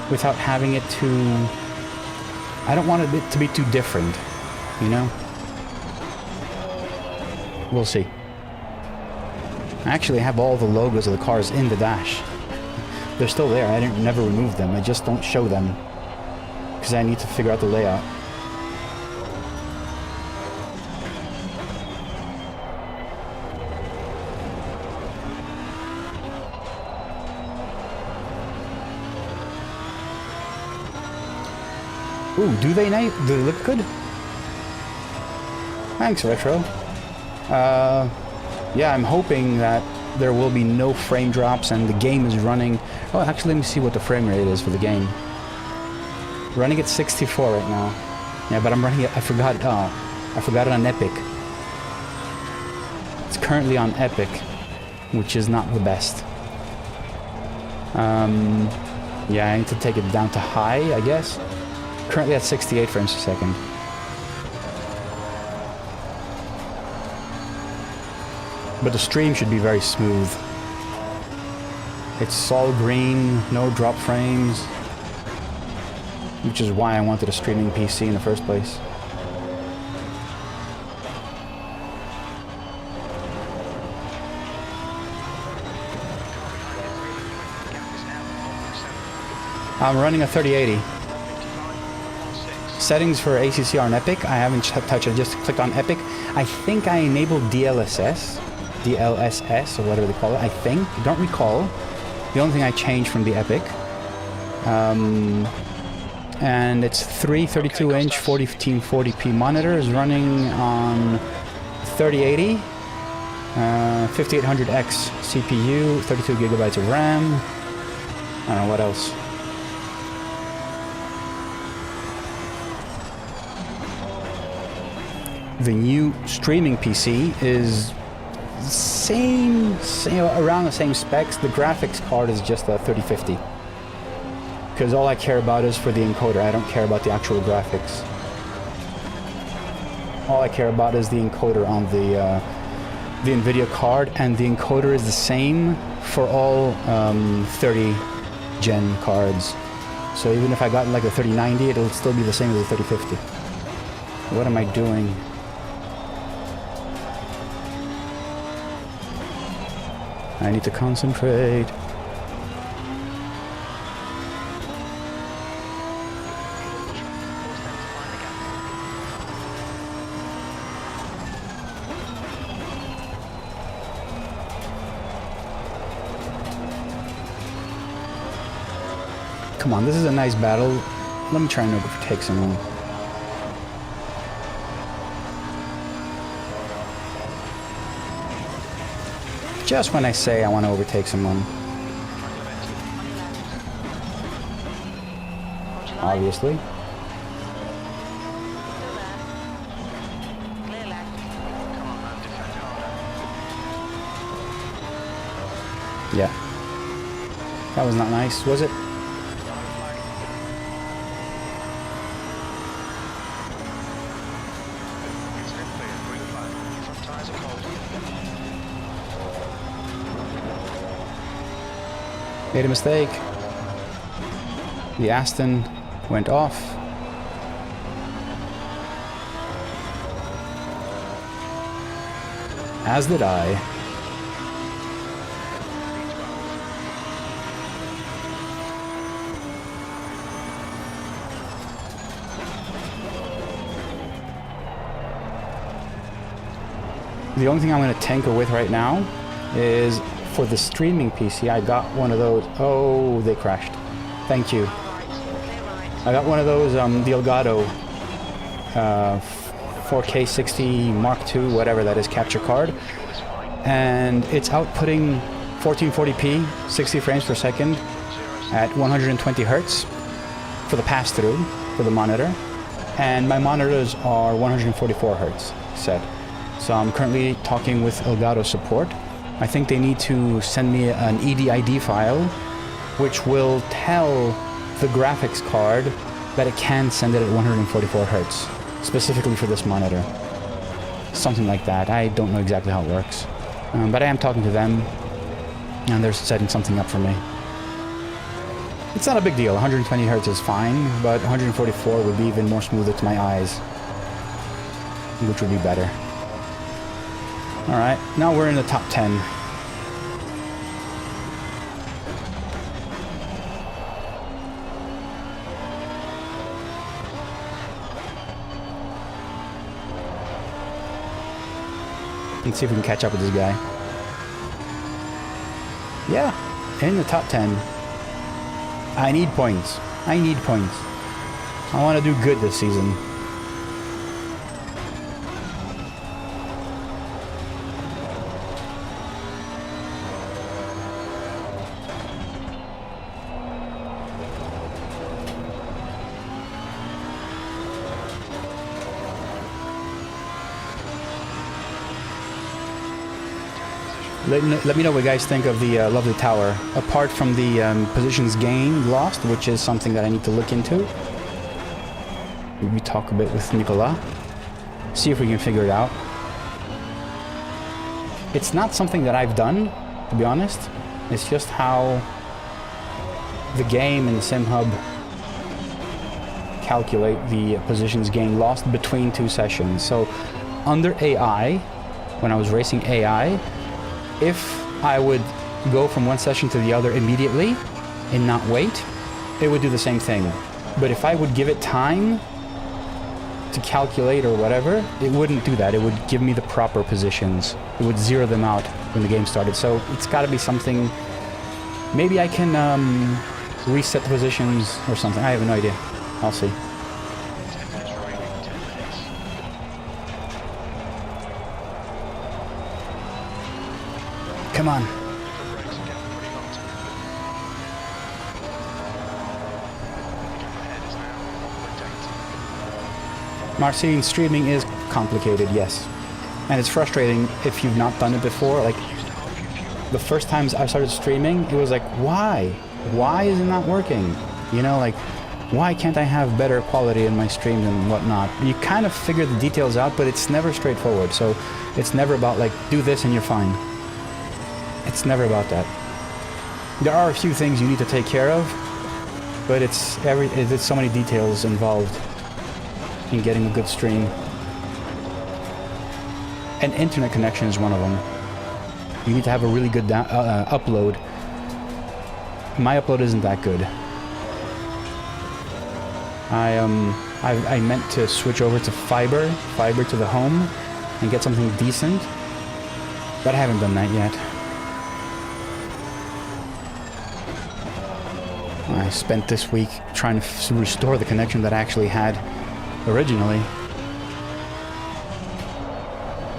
without having it too... I don't want it to be too different, you know? We'll see. I actually have all the logos of the cars in the dash. They're still there. I never removed them. I just don't show them because I need to figure out the layout. Ooh, do they look good? Thanks, Retro. Yeah, I'm hoping that there will be no frame drops and the game is running... Oh, actually, let me see what the frame rate is for the game. Running at 64 right now. Yeah, but I'm running it... I forgot it on Epic. It's currently on Epic, which is not the best. Yeah, I need to take it down to high, I guess. Currently at 68 frames per second. But the stream should be very smooth. It's all green, no drop frames. Which is why I wanted a streaming PC in the first place. I'm running a 3080. Settings for ACC on Epic. I haven't touched it, just clicked on Epic. I think I enabled DLSS, or whatever they call it. I think, I don't recall. The only thing I changed from the Epic. And it's 32-inch 1440p monitors running on 3080, 5800X CPU, 32 gigabytes of RAM. I don't know what else. The new streaming PC is around the same specs. The graphics card is just a 3050. Because all I care about is for the encoder. I don't care about the actual graphics. All I care about is the encoder on the NVIDIA card, and the encoder is the same for all 30 gen cards. So even if I got like a 3090, it'll still be the same as the 3050. What am I doing? I need to concentrate. Come on, this is a nice battle. Let me try and overtake someone. just when I say I want to overtake someone. On your left. On your left. Hold your line. Obviously. Still there. Clear left. Come on, man, defend it harder. Yeah. That was not nice, was it? Yellow flag. Exit clear, green flag. Your front tyres are cold. Made a mistake. The Aston went off. As did I. The only thing I'm going to tinker with right now is for the streaming PC. I got one of those. Oh, they crashed. Thank you. Right. Clear right. I got one of those, the Elgato 4K 60 Mark II, whatever that is, capture card. And it's outputting 1440p, 60 frames per second at 120 hertz for the pass-through for the monitor. And my monitors are 144 hertz set. So I'm currently talking with Elgato support. I think they need to send me an EDID file, which will tell the graphics card that it can send it at 144 hertz, specifically for this monitor. Something like that. I don't know exactly how it works. But I am talking to them, and they're setting something up for me. It's not a big deal. 120 hertz is fine, but 144 would be even more smoother to my eyes, which would be better. Alright, now we're in the top 10. Let's see if we can catch up with this guy. Yeah, in the top 10. I need points. I need points. I want to do good this season. Let me know what you guys think of the lovely tower. Apart from the positions gained, lost, which is something that I need to look into. Maybe talk a bit with Nicolas. See if we can figure it out. It's not something that I've done, to be honest. It's just how the game and the Sim Hub calculate the positions gained, lost between two sessions. So under AI, when I was racing AI, if I would go from one session to the other immediately and not wait, it would do the same thing. But if I would give it time to calculate or whatever, it wouldn't do that. It would give me the proper positions. It would zero them out when the game started. So it's got to be something. Maybe I can reset the positions or something. I have no idea. I'll see. 10 minutes remaining, 10 minutes. Come on. Foot brakes again, pretty hot. The gap ahead is now 1.8. Marcin, streaming is complicated, yes. And it's frustrating if you've not done it before. Like, Used half your fuel. the first times I started streaming, it was like, why? Why is it not working? You know, like, why can't I have better quality in my streams and whatnot? You kind of figure the details out, but it's never straightforward. So it's never about like, do this and you're fine. It's never about that. There are a few things you need to take care of, but it's so many details involved in getting a good stream. And internet connection is one of them. You need to have a really good upload. My upload isn't that good. I meant to switch over to fiber to the home, and get something decent, but I haven't done that yet. I spent this week trying to restore the connection that I actually had originally.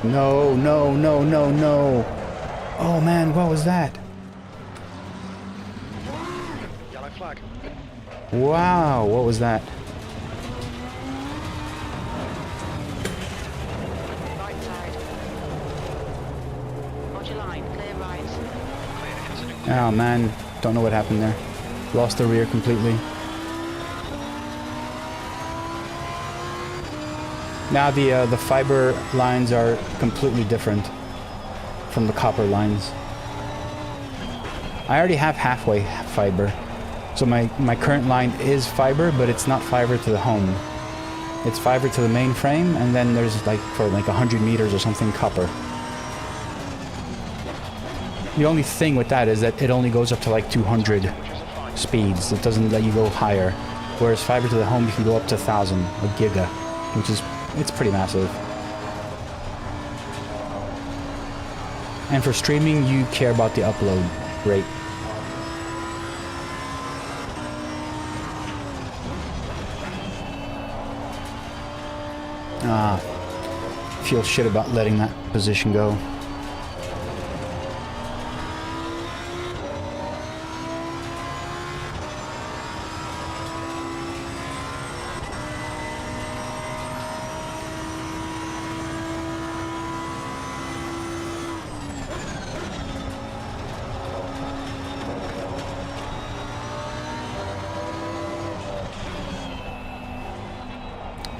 No, no, no, no, no. Oh man, what was that? Yellow flag. Wow, what was that? Right side. Hold your line. Clear right. Clear incident. Oh man, don't know what happened there. Lost the rear completely. Now the fiber lines are completely different from the copper lines. I already have halfway fiber. So my current line is fiber, but it's not fiber to the home. It's fiber to the main frame, and then there's like for like 100 meters or something copper. The only thing with that is that it only goes up to like 200 speeds. It doesn't let you go higher. Whereas fiber to the home, you can go up to 1,000, a giga, which is, it's pretty massive. And for streaming, you care about the upload rate. Feel shit about letting that position go.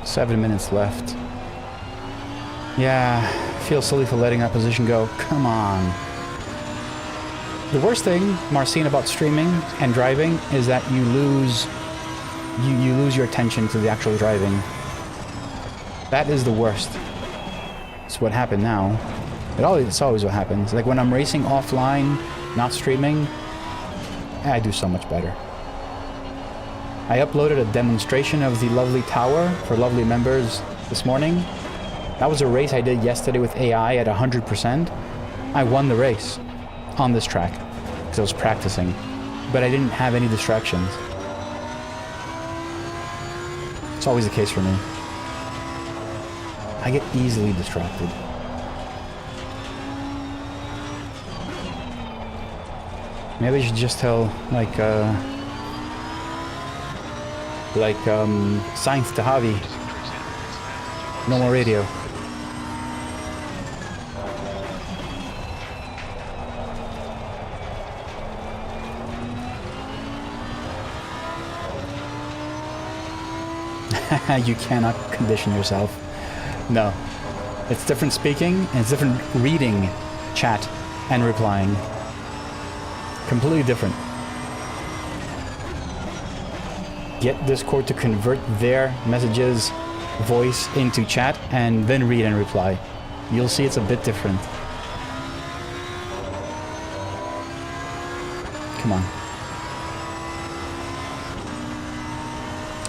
Seven minutes left. Yeah, feel silly for letting that position go. Come on. The worst thing, Marcin, about streaming and driving is that you lose your attention to the actual driving. That is the worst. It's what happened now. It's always what happens. Like when I'm racing offline, not streaming, I do so much better. I uploaded a demonstration of the lovely tower for lovely members this morning. That was a race I did yesterday with AI at 100%. I won the race on this track because I was practicing, but I didn't have any distractions. It's always the case for me. I get easily distracted. Maybe I should just tell, Science to Javi. No more radio. You cannot condition yourself. No. It's different speaking, and it's different reading chat and replying. Completely different. Get Discord to convert their messages, voice into chat, and then read and reply. You'll see it's a bit different. Come on.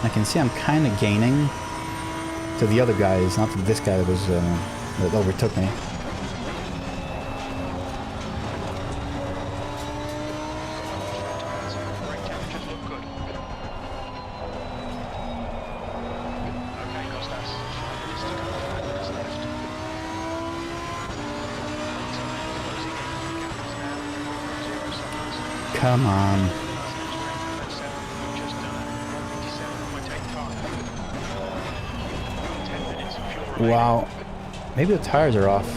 I can see I'm kind of gaining to the other guys, not to this guy that was that overtook me. Brake temperatures look good. Okay, Costas. 5 minutes to go. 5 minutes left. Closing in. Cameras now. 0 seconds. Come on. Wow. Maybe the tires are off.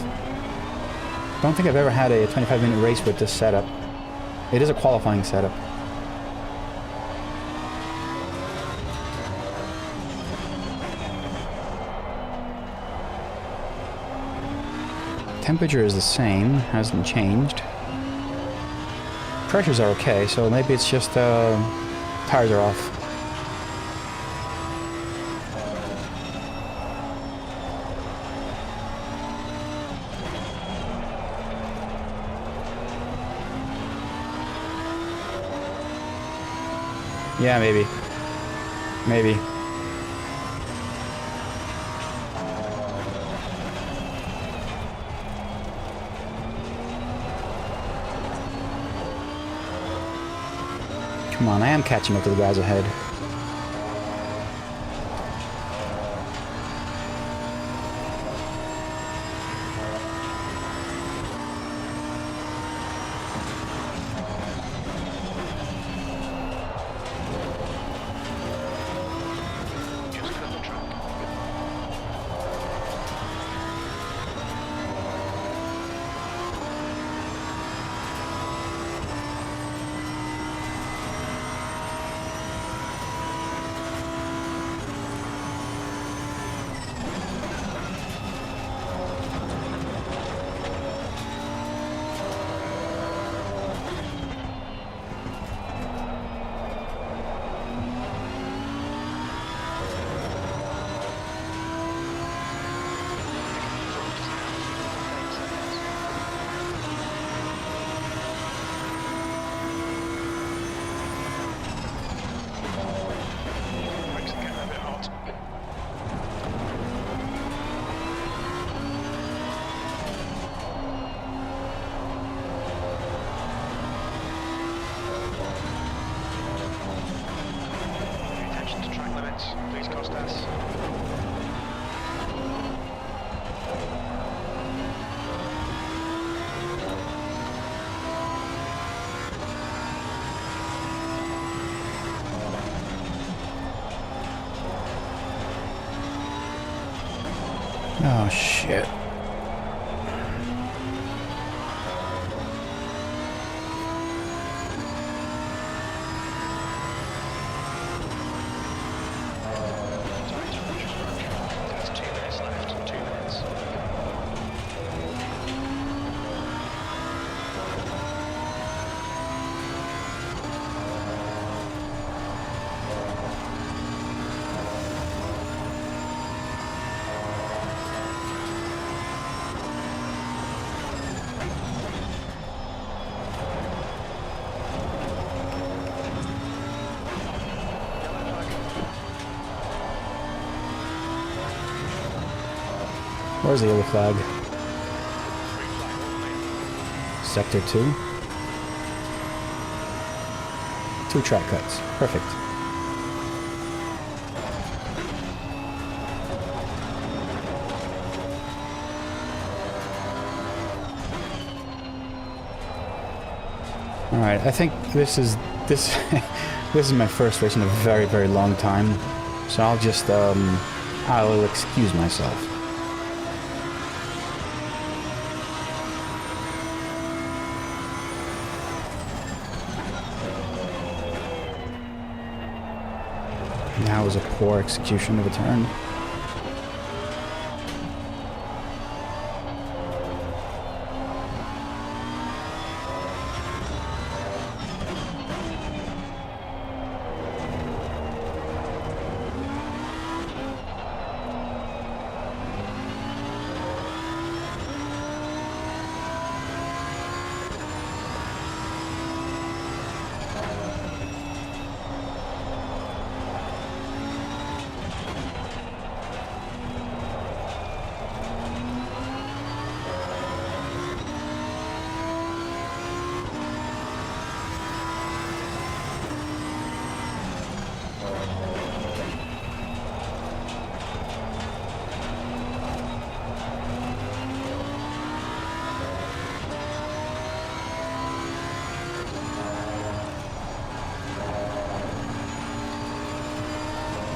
Don't think I've ever had a 25-minute race with this setup. It is a qualifying setup. Temperature is the same, hasn't changed. Pressures are okay, so maybe it's just tires are off. Yeah, maybe. Maybe. Come on, I am catching up to the guys ahead. limits, please Costas. Oh shit. That's 2 minutes left, 2 minutes. Where's the yellow flag? Green flag all clear. Sector 2. 2 track cuts. Perfect. Alright, I think this is this is my first race in a very, very long time. So I'll just I'll excuse myself. That was a poor execution of a turn.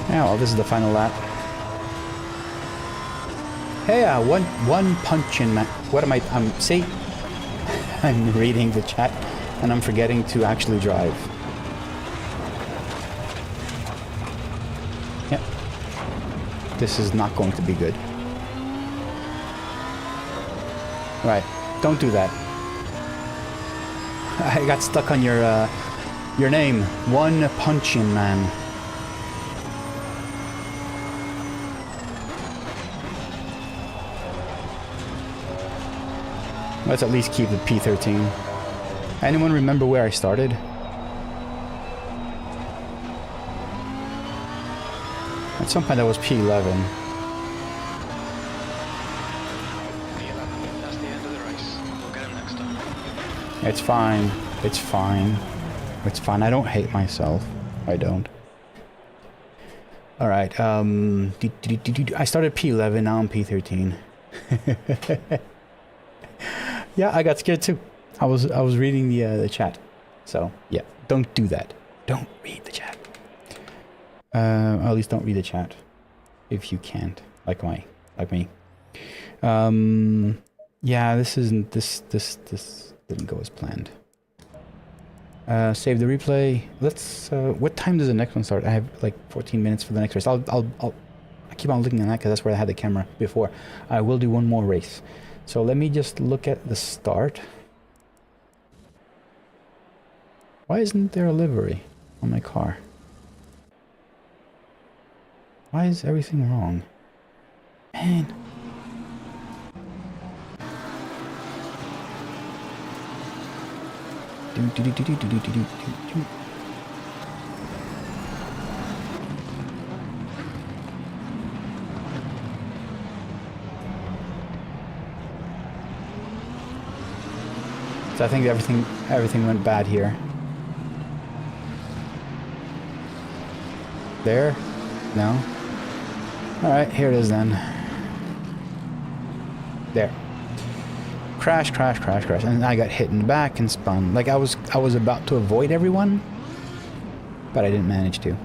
Yeah, well, this is the final lap. Hey, one punch in my... What am I... see? I'm reading the chat, and I'm forgetting to actually drive. Yep. This is not going to be good. Right. Don't do that. I got stuck on your name. One punch-in man. Let's at least keep the P13. Anyone remember where I started? At some point that was P11. P11, that's the end of the race. We'll get him next time. It's fine. It's fine. It's fine. I don't hate myself. I don't. Alright, I started P11, now I'm P13. Yeah, I got scared too. I was reading the chat. So, yeah, don't do that. Don't read the chat. Or at least don't read the chat. If you can't. Like me. Yeah, this didn't go as planned. Save the replay. Let's what time does the next one start? I have like 14 minutes for the next race. I keep on looking at that because that's where I had the camera before. I will do one more race. So let me just look at the start. Why isn't there a livery on my car? Why is everything wrong? Man. So I think everything went bad here. There. No? Alright, here it is then. There. Crash, crash, crash, crash. And I got hit in the back and spun. Like I was about to avoid everyone, but I didn't manage to.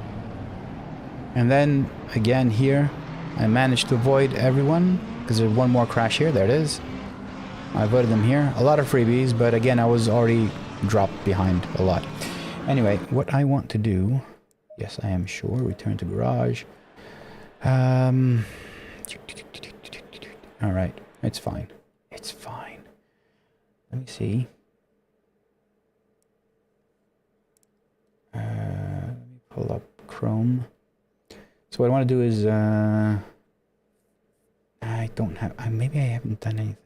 And then again here, I managed to avoid everyone because there's one more crash here. There it is. I avoided them here. A lot of freebies, but again, I was already dropped behind a lot. Anyway, what I want to do, yes, I am sure, return to garage. All right, it's fine. It's fine. Let me see. Let me pull up Chrome. So what I want to do is, I don't have, maybe I haven't done anything.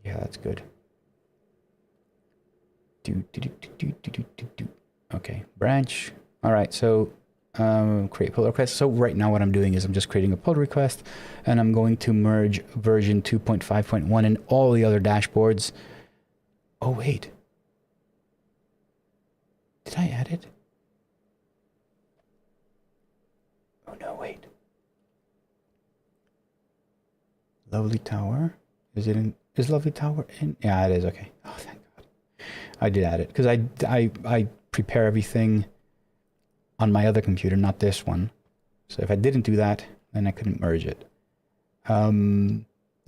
Yeah, that's good. Okay, branch. All right, so create pull request. So right now what I'm doing is I'm just creating a pull request, and I'm going to merge version 2.5.1 and all the other dashboards. Oh, wait. Did I add it? Oh, no, wait. Lovely Tower. Is it in? Is Lovely Tower in? Yeah, it is. Okay. Oh, thank God. I did add it because I prepare everything on my other computer, not this one. So if I didn't do that, then I couldn't merge it. All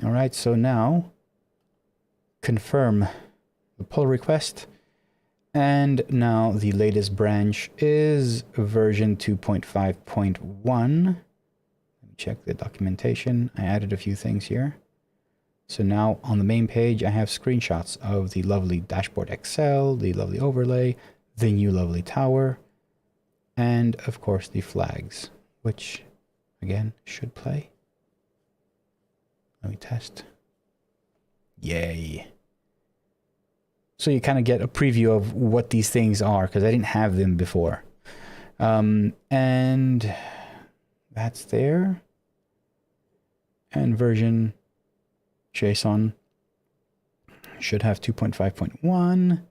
right. So now confirm the pull request. And now the latest branch is version 2.5.1. Let me check the documentation. I added a few things here. So now on the main page, I have screenshots of the lovely dashboard XL, the lovely overlay, the new lovely tower, and of course the flags, which again should play. Let me test. Yay. So you kind of get a preview of what these things are, because I didn't have them before. And that's there. And version JSON should have 2.5.1.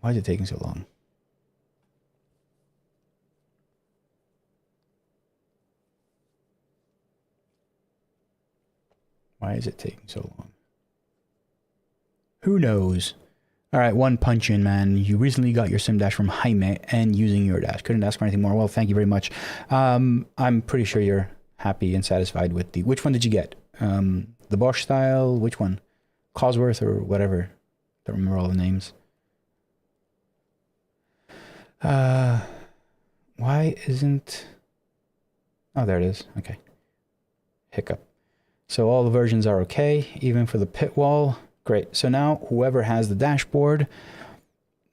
Why is it taking so long? Why is it taking so long? Who knows? All right, one punch in, man. You recently got your SimDash from Jaime and using your dash. Couldn't ask for anything more. Well, thank you very much. I'm pretty sure you're happy and satisfied with the... Which one did you get? The BOSCH style? Which one? Cosworth or whatever. Don't remember all the names. Why isn't... Oh, there it is. Okay. Hiccup. So all the versions are okay, even for the pit wall. Great. So now whoever has the dashboard,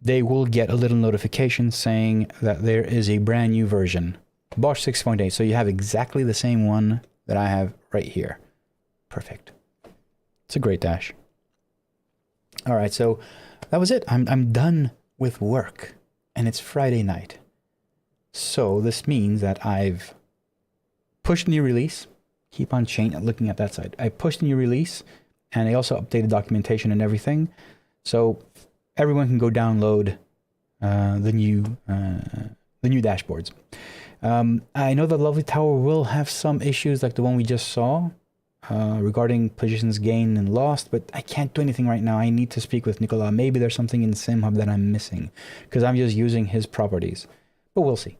they will get a little notification saying that there is a brand new version. BOSCH 6.8. So you have exactly the same one that I have right here. Perfect. It's a great dash. All right. So that was it. I'm done with work and it's Friday night. So this means that I've pushed new release. Keep on looking at that side. I pushed new release. And I also updated documentation and everything. So everyone can go download the new dashboards. I know the lovely tower will have some issues like the one we just saw regarding positions gained and lost, but I can't do anything right now. I need to speak with Nicola. Maybe there's something in SimHub that I'm missing because I'm just using his properties. But we'll see.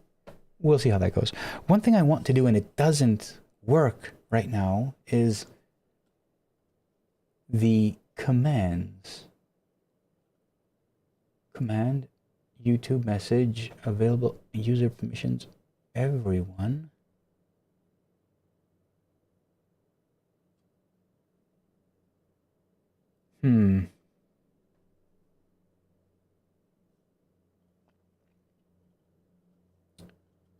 We'll see how that goes. One thing I want to do, and it doesn't work right now, is the commands. Command, YouTube message, available user permissions, everyone.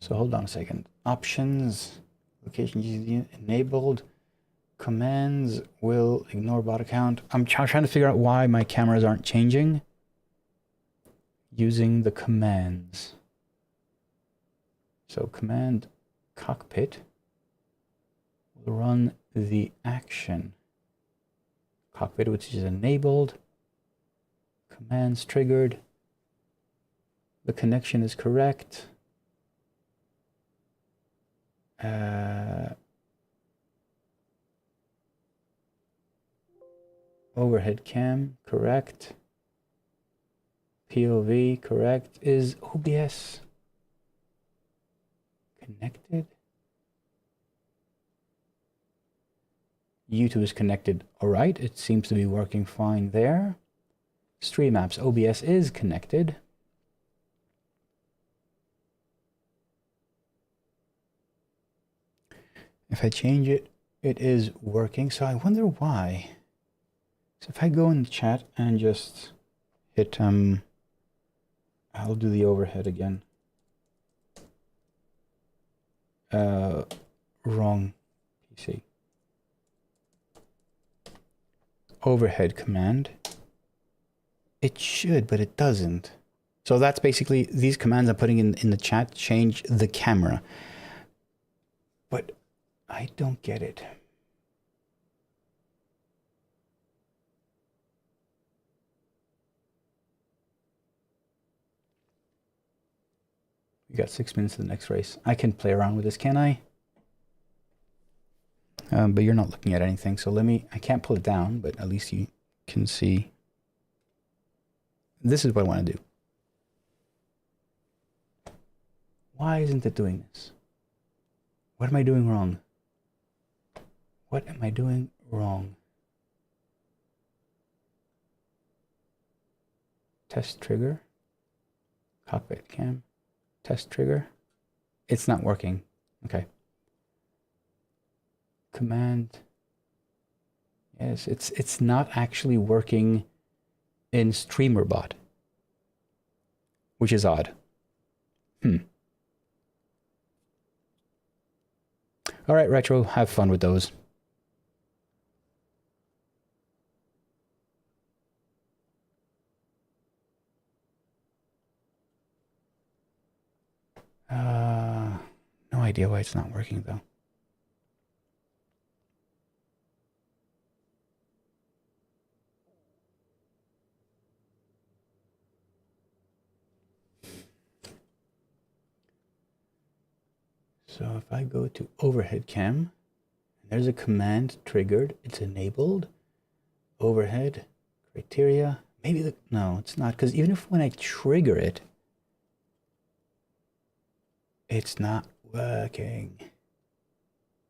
So hold on a second. Options, location enabled. Commands will ignore bot account. I'm trying to figure out why my cameras aren't changing. Using the commands. So command cockpit will run the action. Cockpit, which is enabled. Commands triggered. The connection is correct. Overhead cam, correct. POV, correct. Is OBS connected? YouTube is connected. All right, it seems to be working fine there. Stream apps, OBS is connected. If I change it, it is working. So I wonder why. So if I go in the chat and just hit, I'll do the overhead again. Wrong PC. Overhead command. It should, but it doesn't. So that's basically these commands I'm putting in the chat change the camera. But I don't get it. We got 6 minutes to the next race. I can play around with this, can I? But you're not looking at anything, so I can't pull it down, but at least you can see. This is what I want to do. Why isn't it doing this? What am I doing wrong? What am I doing wrong? Test trigger. Cockpit cam. Test trigger. It's not working. Okay. Command. Yes, it's not actually working in StreamerBot, which is odd. All right, Retro, have fun with those. No idea why it's not working though. So if I go to overhead cam, there's a command triggered, it's enabled. Overhead criteria, maybe no, it's not, because even if when I trigger it, it's not working,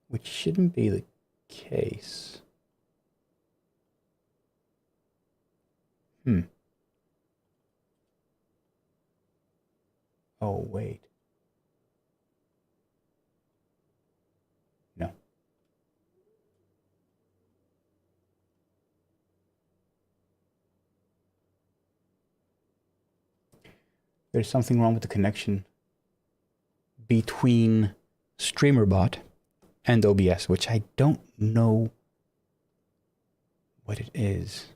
which shouldn't be the case. Oh, wait. No. There's something wrong with the connection between StreamerBot and OBS, which I don't know what it is.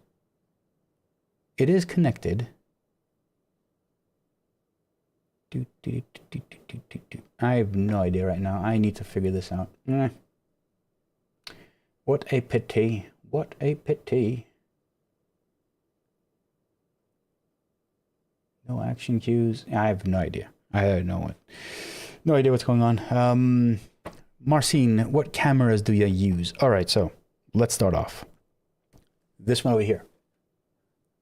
It is connected. I have no idea right now. I need to figure this out. What a pity. What a pity. No action cues. I have no idea. I don't know what. No idea what's going on. Marcin, what cameras do you use? All right, so let's start off. This one over here.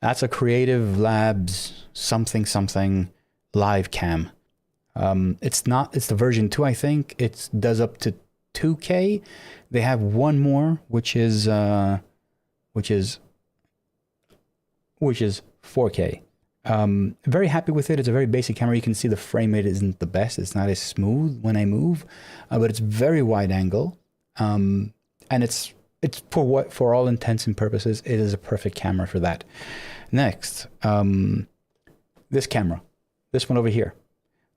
That's a Creative Labs something live cam. It's the version 2, I think. It does up to 2K. They have one more, which is 4K. Very happy with it. It's a very basic camera. You can see the frame rate isn't the best. It's not as smooth when I move, but it's very wide angle. And it's for all intents and purposes, it is a perfect camera for that. Next, this camera, this one over here,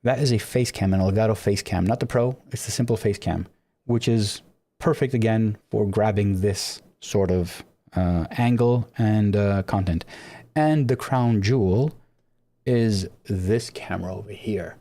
that is a Facecam, an Elgato Facecam, not the Pro. It's the simple Facecam, which is perfect again for grabbing this sort of angle and content. And the crown jewel is this camera over here.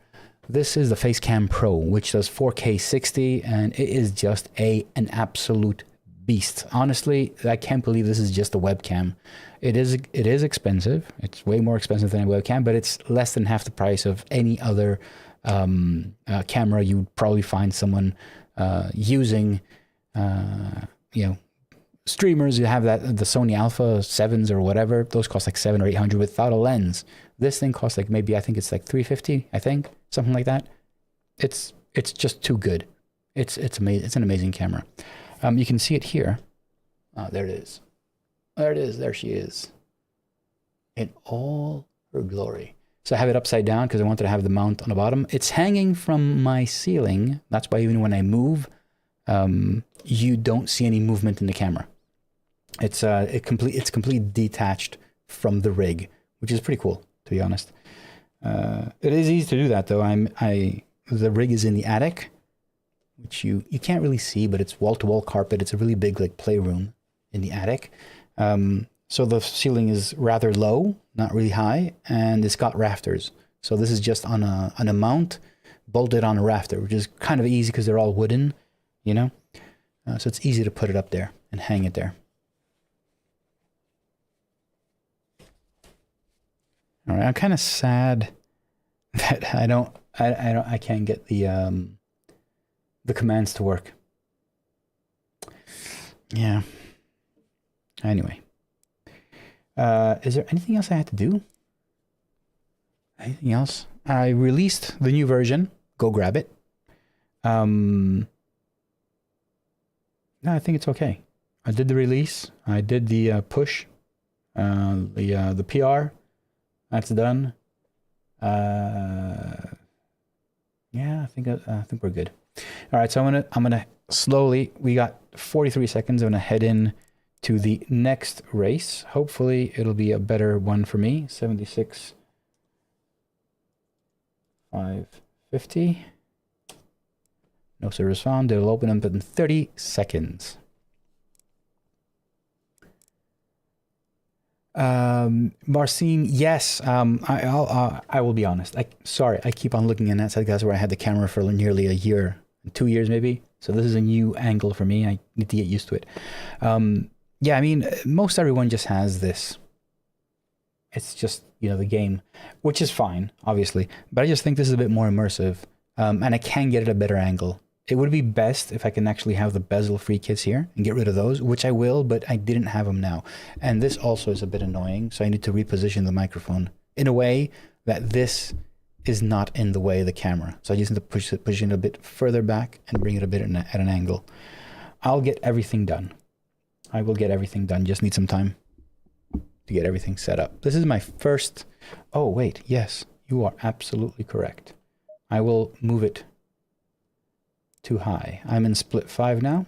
This is the Facecam Pro, which does 4K 60, and it is just an absolute beast. Honestly, I can't believe this is just a webcam. It is expensive. It's way more expensive than a webcam, but it's less than half the price of any other camera you would probably find someone using. You know, streamers, you have that the Sony Alpha 7s or whatever. Those cost like 700 or 800 without a lens. This thing costs like maybe, I think it's like 350. I think something like that. It's just too good. It's amazing. It's an amazing camera. You can see it here. There it is. There it is. There she is. In all her glory. So I have it upside down because I wanted to have the mount on the bottom. It's hanging from my ceiling. That's why even when I move, you don't see any movement in the camera. It's completely detached from the rig, which is pretty cool, to be honest. It is easy to do that though. The rig is in the attic, which you can't really see, but it's wall-to-wall carpet. It's a really big like playroom in the attic. So the ceiling is rather low, not really high, and it's got rafters. So this is just on a mount, bolted on a rafter, which is kind of easy because they're all wooden, you know? So it's easy to put it up there and hang it there. All right, I'm kind of sad that I can't get the commands to work. Yeah. Anyway. Is there anything else I had to do? Anything else? I released the new version. Go grab it. No, I think it's okay. I did the release. I did the push. The PR. That's done. Yeah, I think we're good. All right, so I'm gonna slowly. We got 43 seconds. I'm gonna head in to the next race. Hopefully, it'll be a better one for me. 76. 550. No service found. It'll open up in 30 seconds. Marcin, yes. I will be honest. Sorry, I keep on looking in that side. That's where I had the camera for nearly a year, 2 years maybe. So this is a new angle for me. I need to get used to it. Yeah, I mean, most everyone just has this. It's just, you know, the game, which is fine, obviously. But I just think this is a bit more immersive, and I can get at a better angle. It would be best if I can actually have the bezel-free kits here and get rid of those, which I will, but I didn't have them now. And this also is a bit annoying, so I need to reposition the microphone in a way that this is not in the way of the camera. So I just need to push it a bit further back and bring it a bit at an angle. I'll get everything done. I will get everything done. Just need some time to get everything set up. This is my first... Oh, wait. Yes, you are absolutely correct. I will move it too high. I'm in split 5 now.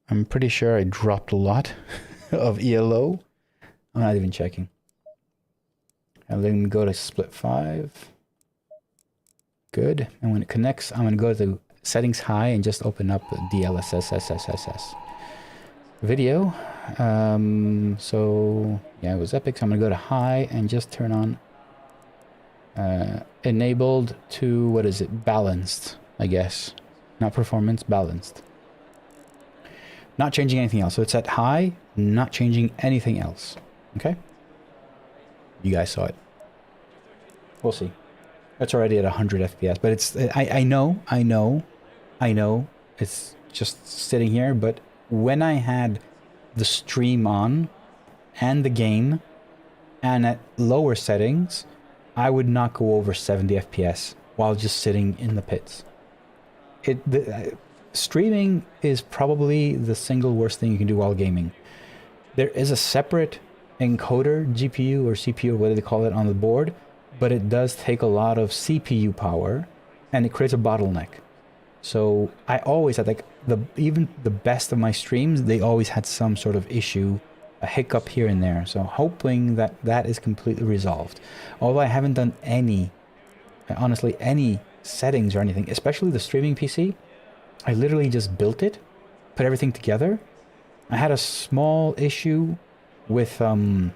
I'm pretty sure I dropped a lot of ELO. I'm not even checking. And then go to split 5. Good. And when it connects, I'm going to go to settings high and just open up DLSS video. So yeah, it was epic. So I'm going to go to high and just turn on enabled to, what is it? Balanced, I guess. Not performance, balanced. Not changing anything else. So it's at high, not changing anything else. Okay? You guys saw it. We'll see. It's already at 100 FPS, but it's, I know, it's just sitting here, but when I had the stream on and the game and at lower settings, I would not go over 70 FPS while just sitting in the pits. Streaming is probably the single worst thing you can do while gaming. There is a separate encoder, GPU or CPU or whatever they call it on the board, but it does take a lot of CPU power and it creates a bottleneck. So I always had, like, even the best of my streams, they always had some sort of issue, a hiccup here and there. So hoping that that is completely resolved. Although I haven't done honestly, any settings or anything, especially the streaming PC. I literally just built it, put everything together. I had a small issue with the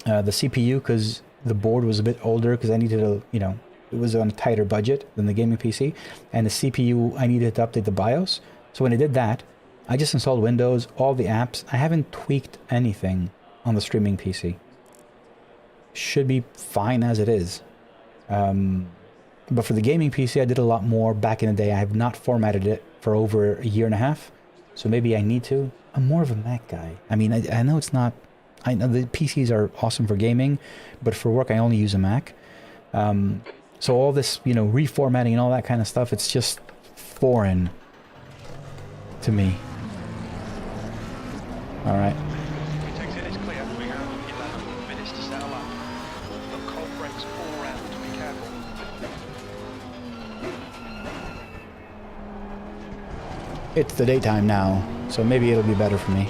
CPU because the board was a bit older because I needed to, you know, it was on a tighter budget than the gaming PC. And the CPU, I needed to update the BIOS. So when I did that, I just installed Windows, all the apps. I haven't tweaked anything on the streaming PC. Should be fine as it is. But for the gaming PC, I did a lot more back in the day. I have not formatted it for over a year and a half. So maybe I need to. I'm more of a Mac guy. I mean, I know it's not... I know the PCs are awesome for gaming, but for work, I only use a Mac. So all this, you know, reformatting and all that kind of stuff, it's just foreign to me. All right. Takes it is clear. We have 11 minutes to settle up. The cold breaks all around. Be careful. It's the daytime now, so maybe it'll be better for me.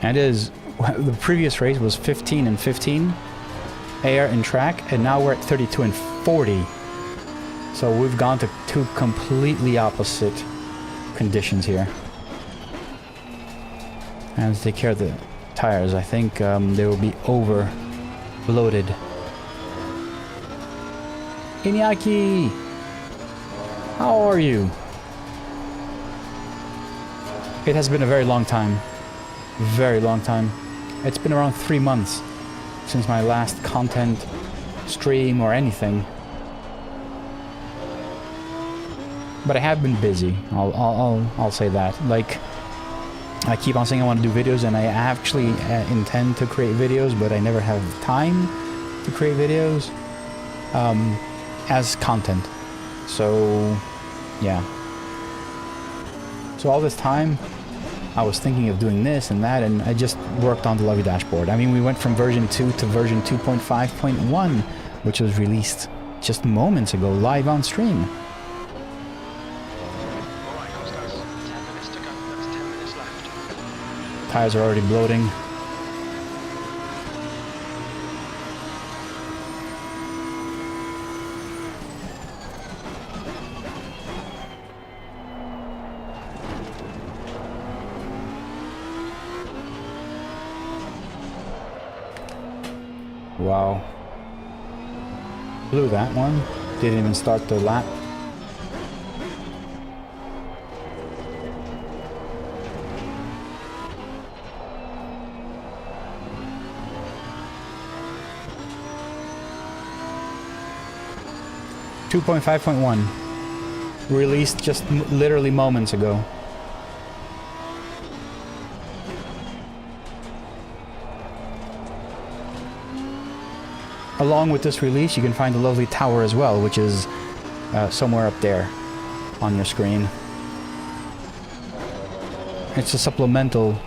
And the previous race was 15 and 15 air and track, and now we're at 32 and 40. So we've gone to two completely opposite conditions here. And to take care of the tires, I think they will be over bloated. Iñaki, how are you? It has been a very long time. Very long time. It's been around 3 months since my last content stream or anything. But I have been busy. I'll say that. Like, I keep on saying I want to do videos, and I actually intend to create videos, but I never have time to create videos as content. So, yeah. So all this time, I was thinking of doing this and that, and I just worked on the Livery dashboard. I mean, we went from version 2 to version 2.5.1, which was released just moments ago, live on stream. Alright, Costas. 10 minutes to go. That's 10 minutes left. Tires are already bloating. Wow. Blew that one. Didn't even start the lap. .5.1 released just literally moments ago. Along with this release, you can find the lovely tower as well, which is somewhere up there on your screen. It's a supplemental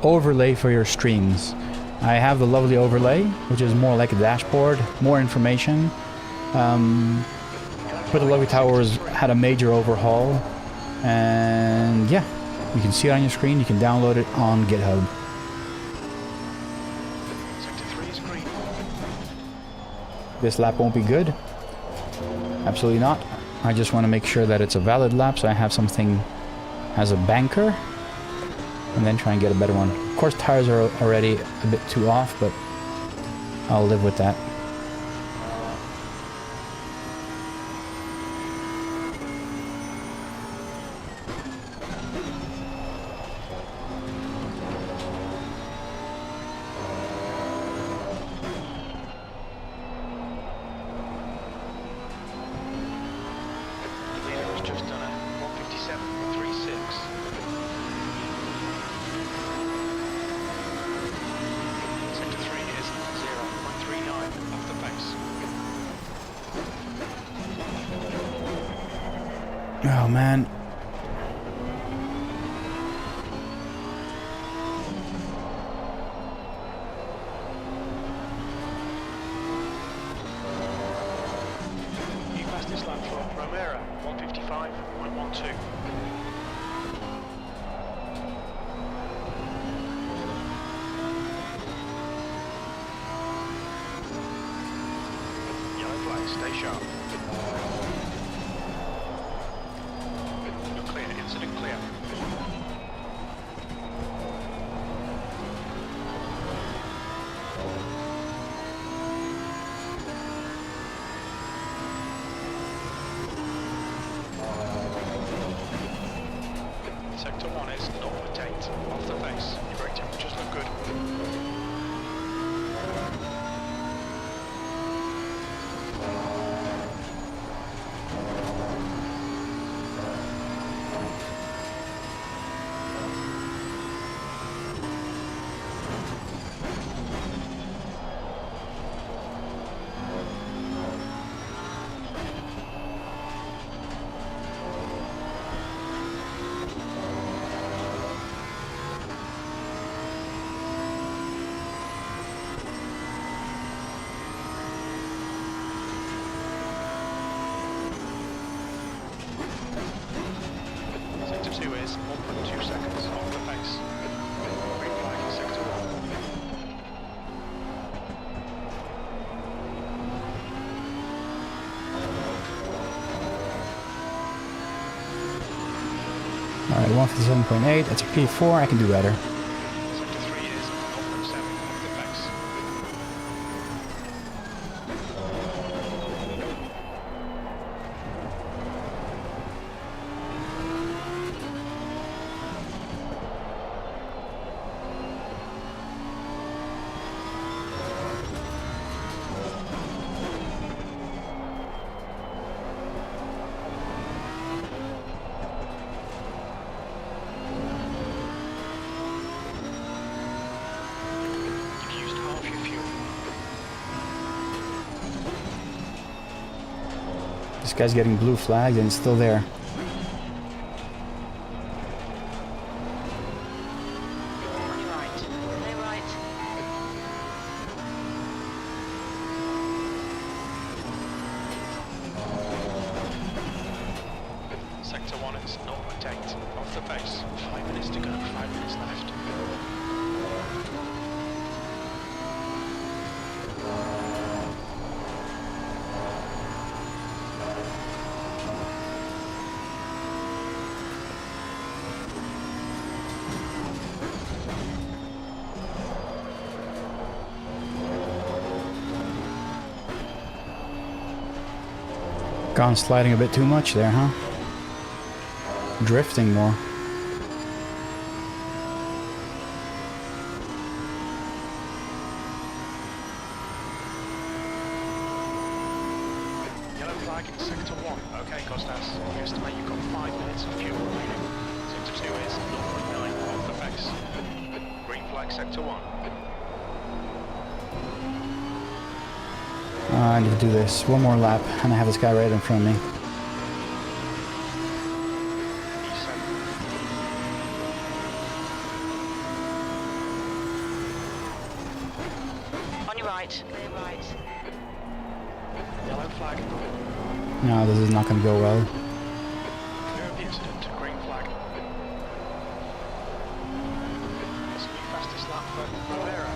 overlay for your streams. I have the lovely overlay, which is more like a dashboard, more information. But the lovely towers had a major overhaul, and yeah, you can see it on your screen. You can download it on GitHub. This lap won't be good. Absolutely not. I just want to make sure that it's a valid lap, so I have something as a banker, and then try and get a better one. Of course, tires are already a bit too off, but I'll live with that. Oh man. You passed this lap for Romero, 155.12. sharp. You're clear, incident clear. Sector 1 is 0.8 off the face. Your brake temperatures look good. Sector 2 is 1.2 seconds off the face. Green flag in sector 1. Alright, 157.8. That's a P4. I can do better. Sector 3 is 0.7 off the face. You've used half your fuel. This guy's getting blue flagged and it's still there. On your right. Clear right. Sector 1 is 0.8 off the face. 5 minutes to go, 5 minutes left. Gone sliding a bit too much there, huh? Drifting more. Yellow flag in sector 1. Okay, Costas. You estimate you've got 5 minutes of fuel remaining. Sector 2 is 0.9 off the face. Green flag sector 1. I need to do this. One more lap and I have this guy right in front of me. E7. On your right. Clear right. Yellow flag. No, this is not going to go well. Clear of the incident. Green flag. This will be fastest lap for Valera.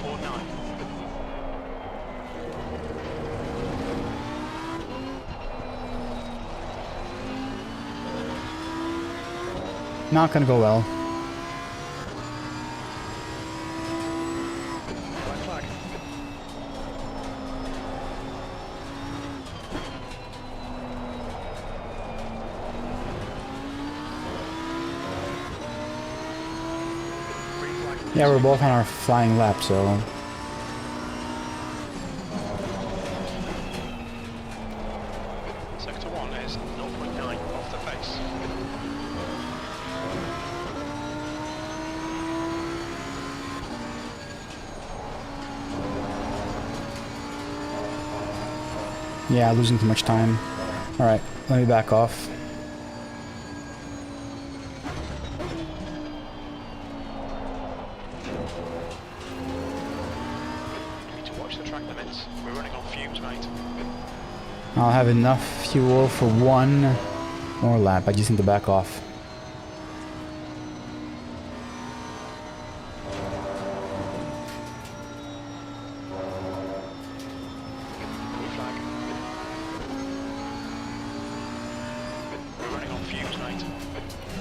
154.49. Not going to go well. Yellow flag. Green flag. Yeah, we're both on our flying lap, so... Sector 1 is 0.9 off the face. Yeah, losing too much time. Alright, let me back off. You need to watch the track limits. We're running on fumes, mate. I'll have enough fuel for one more lap. I just need to back off. Green flag.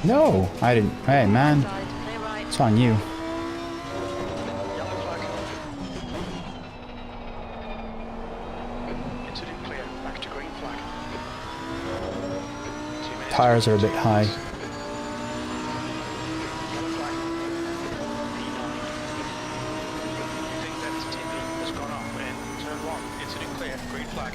No, I didn't. Hey, man. Side, clear right. It's on you. Yellow flag. Incident clear. Back to green flag. 2 minutes. Tires are a bit high. Yellow flag. P9. You think that tipping has gone off in turn 1. Incident clear. Green flag.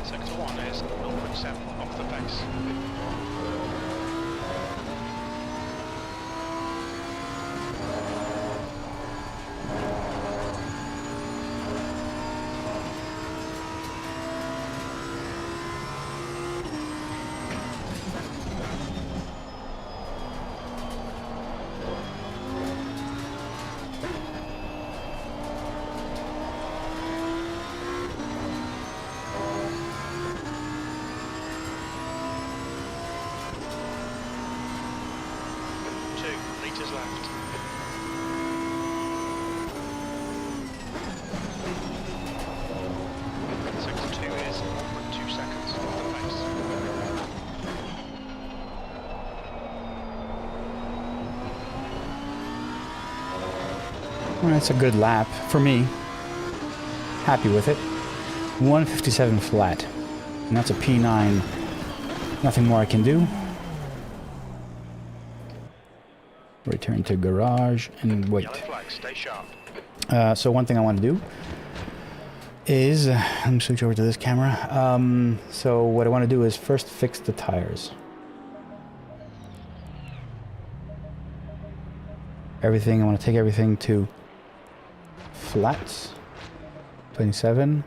Sector 1 is 0.7 off the pace. Meters left. Sector 2 is 1.2 seconds off the pace. Well, that's a good lap for me. Happy with it. 157 flat. And that's a P9. Nothing more I can do. Return to garage and wait. Yellow flag, stay sharp. So one thing I want to do is, let me switch over to this camera. So what I want to do is first fix the tires. Everything, I want to take everything to flats, 27,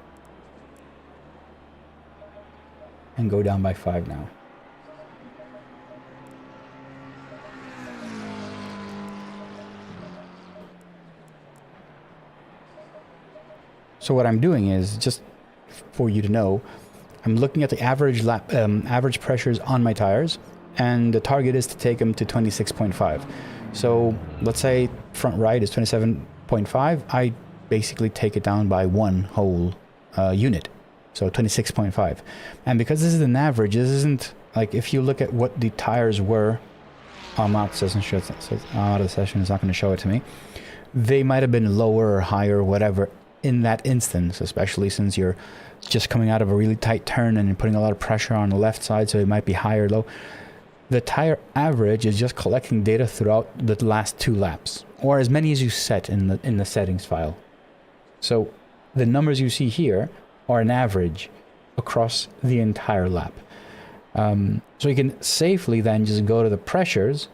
and go down by 5 now. So what I'm doing is, just for you to know, I'm looking at the average average pressures on my tires, and the target is to take them to 26.5. So let's say front right is 27.5. I basically take it down by 1 whole unit, so 26.5. And because this is an average, this isn't like, if you look at what the tires were, I'm out of the session, it's not going to show it to me. They might have been lower or higher or whatever in that instance, especially since you're just coming out of a really tight turn and you're putting a lot of pressure on the left side, so it might be high or low. The tire average is just collecting data throughout the last 2 laps, or as many as you set in the settings file. So the numbers you see here are an average across the entire lap. So you can safely then just go to the pressures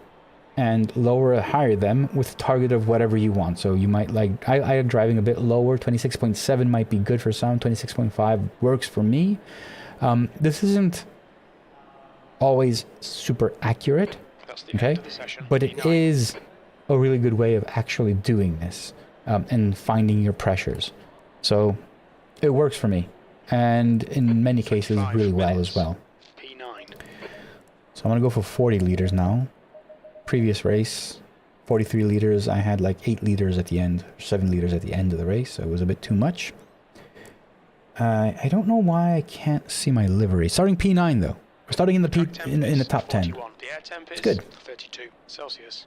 and lower or higher them with target of whatever you want. So you might like, I am driving a bit lower, 26.7 might be good for some, 26.5 works for me. This isn't always super accurate, okay? But it is a really good way of actually doing this and finding your pressures. So it works for me, and in many cases really well as well. So I'm gonna go for 40 liters now. Previous race, 43 liters. I had like 8 liters at the end, 7 liters at the end of the race, so it was a bit too much. I don't know why I can't see my livery. Starting P9 though. We're starting in the in the top 10. It's good. 32 Celsius.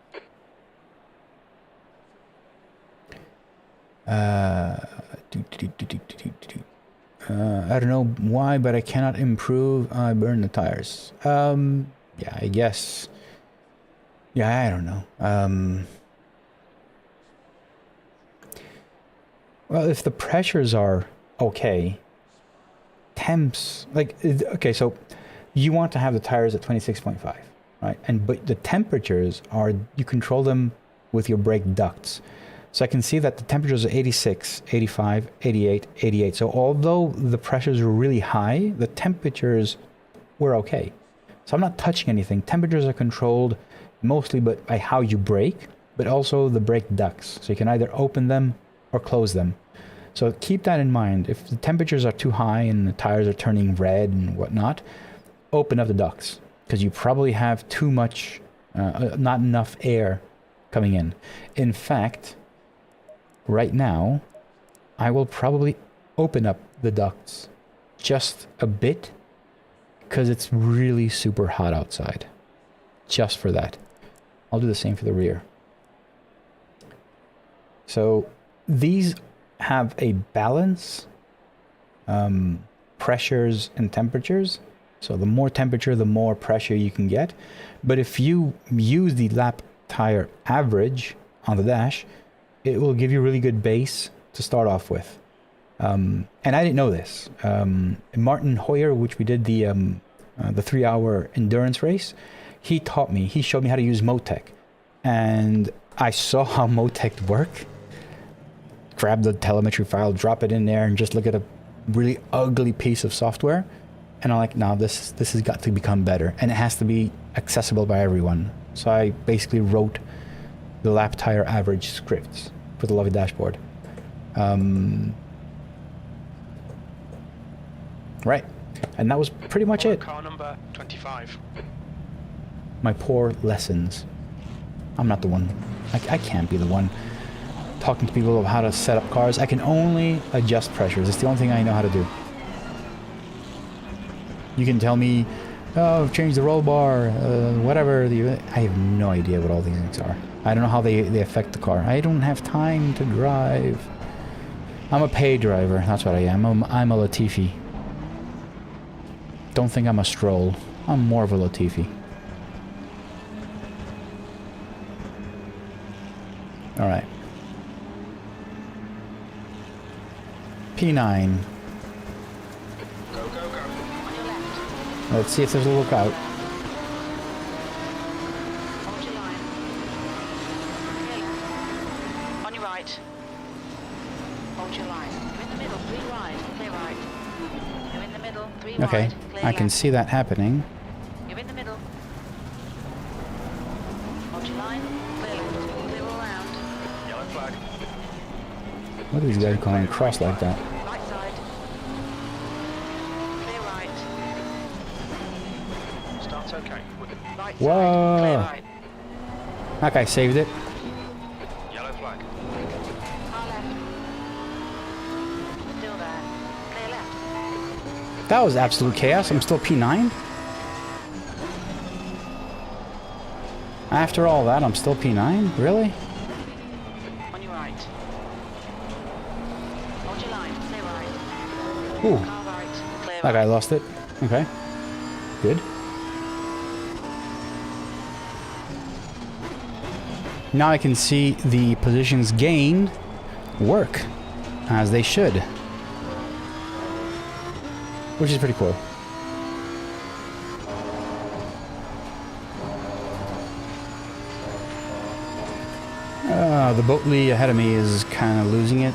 I don't know why, but I cannot improve. I burn the tires. Yeah, I guess. Yeah, I don't know. Well, if the pressures are okay, temps, like, okay, so you want to have the tires at 26.5, right? But the temperatures are, you control them with your brake ducts. So I can see that the temperatures are 86, 85, 88, 88. So although the pressures were really high, the temperatures were okay. So I'm not touching anything. Temperatures are controlled mostly by how you brake, but also the brake ducts. So you can either open them or close them. So keep that in mind. If the temperatures are too high and the tires are turning red and whatnot, open up the ducts, because you probably have too much, not enough air coming in. In fact, right now, I will probably open up the ducts just a bit, because it's really super hot outside. Just for that. I'll do the same for the rear. So these have a balance, pressures and temperatures. So the more temperature, the more pressure you can get. But if you use the lap tire average on the dash, it will give you really good base to start off with. And I didn't know this. Martin Hoyer, which we did the 3-hour endurance race, he taught me, he showed me how to use Motec. And I saw how Motec worked. Grab the telemetry file, drop it in there, and just look at a really ugly piece of software. And I'm like, no, this has got to become better. And it has to be accessible by everyone. So I basically wrote the lap tire average scripts for the Lovely dashboard. Right. And that was pretty much it. Car number 25. My poor lessons. I'm not the one. I can't be the one talking to people about how to set up cars. I can only adjust pressures. It's the only thing I know how to do. You can tell me, oh, change the roll bar, whatever. I have no idea what all these things are. I don't know how they affect the car. I don't have time to drive. I'm a pay driver. That's what I am. I'm a Latifi. Don't think I'm a Stroll. I'm more of a Latifi. All right. P9. Go, go, go. On your left. Let's see if there's a lookout. Hold your line. Clear left. On your right. Hold your line. You're in the middle, 3 wide, clear right. You're in the middle, 3 Okay, wide, clear I can left. see that happening. You're in the middle. Hold your line, clear left, clear all round. Yellow flag. What are these guys going across like that? Right side. Clear right. Starts okay. Right Whoa. side, clear right. That guy saved it. Yellow flag. Car left. Still there. Clear left. That was absolute chaos. I'm still P9. After all that, I'm still P9? Really? On your right. Hold your line, clear right. Ooh, Car right, clear that guy right. lost it. Okay. Good. Now I can see the positions gained work as they should. Which is pretty cool. The Boatley ahead of me is kind of losing it.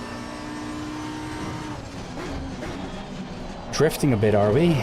Drifting a bit, are we?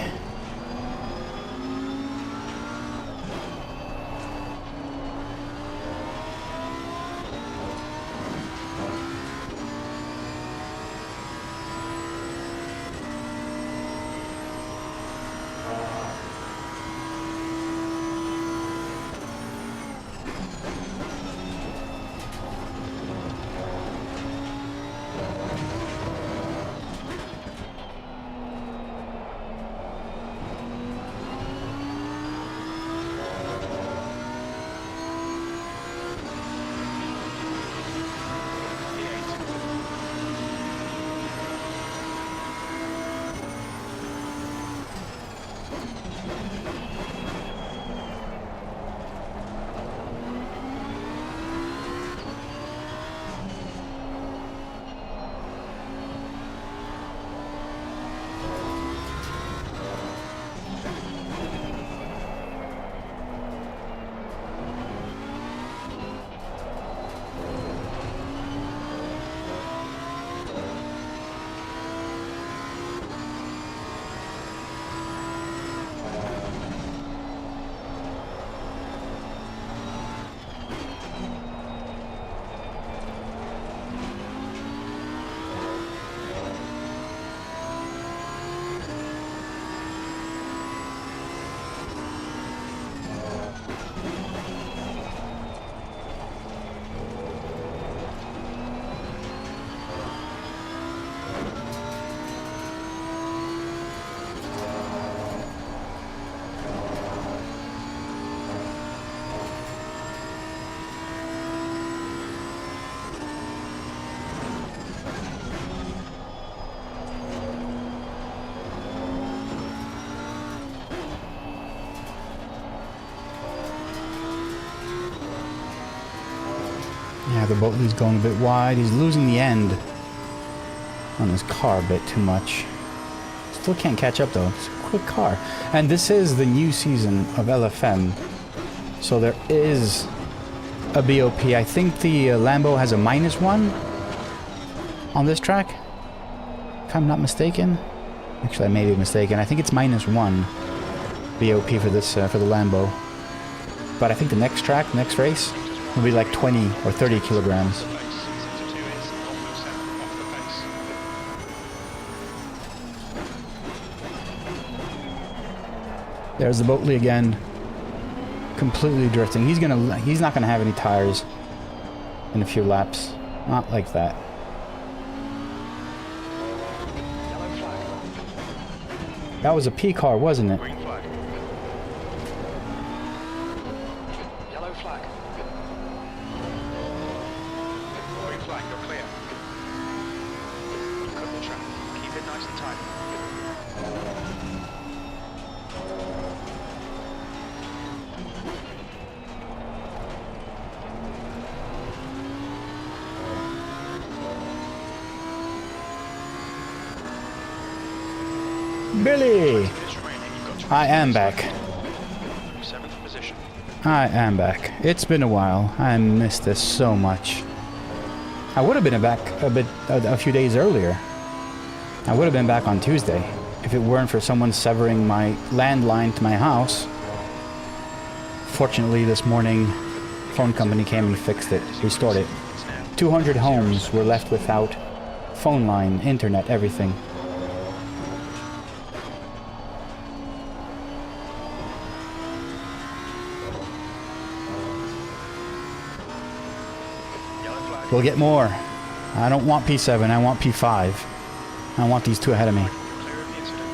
the Boatley's going a bit wide. He's losing the end on his car a bit too much. Still can't catch up though. It's a quick car. And this is the new season of LFM. So there is a BOP. I think the Lambo has a -1 on this track, if I'm not mistaken. Actually, I may be mistaken. I think it's -1 BOP for this for the Lambo. But I think the next track, next race, will be like 20 or 30 kilograms. There's the Boatley again, completely drifting. He's not gonna have any tires in a few laps, not like that. That was a P car, wasn't it? Green flag. Yellow flag. Green flag, you're clear. Cut the track. Keep it nice and tight. Billy! I am back. 7th position. I am back. It's been a while. I missed this so much. I would have been back a few days earlier. I would have been back on Tuesday if it weren't for someone severing my landline to my house. Fortunately, this morning, phone company came and fixed it, restored it. 200 homes were left without phone line, internet, everything. We'll get more. I don't want P7, I want P5. I want these two ahead of me. Clear of the incident.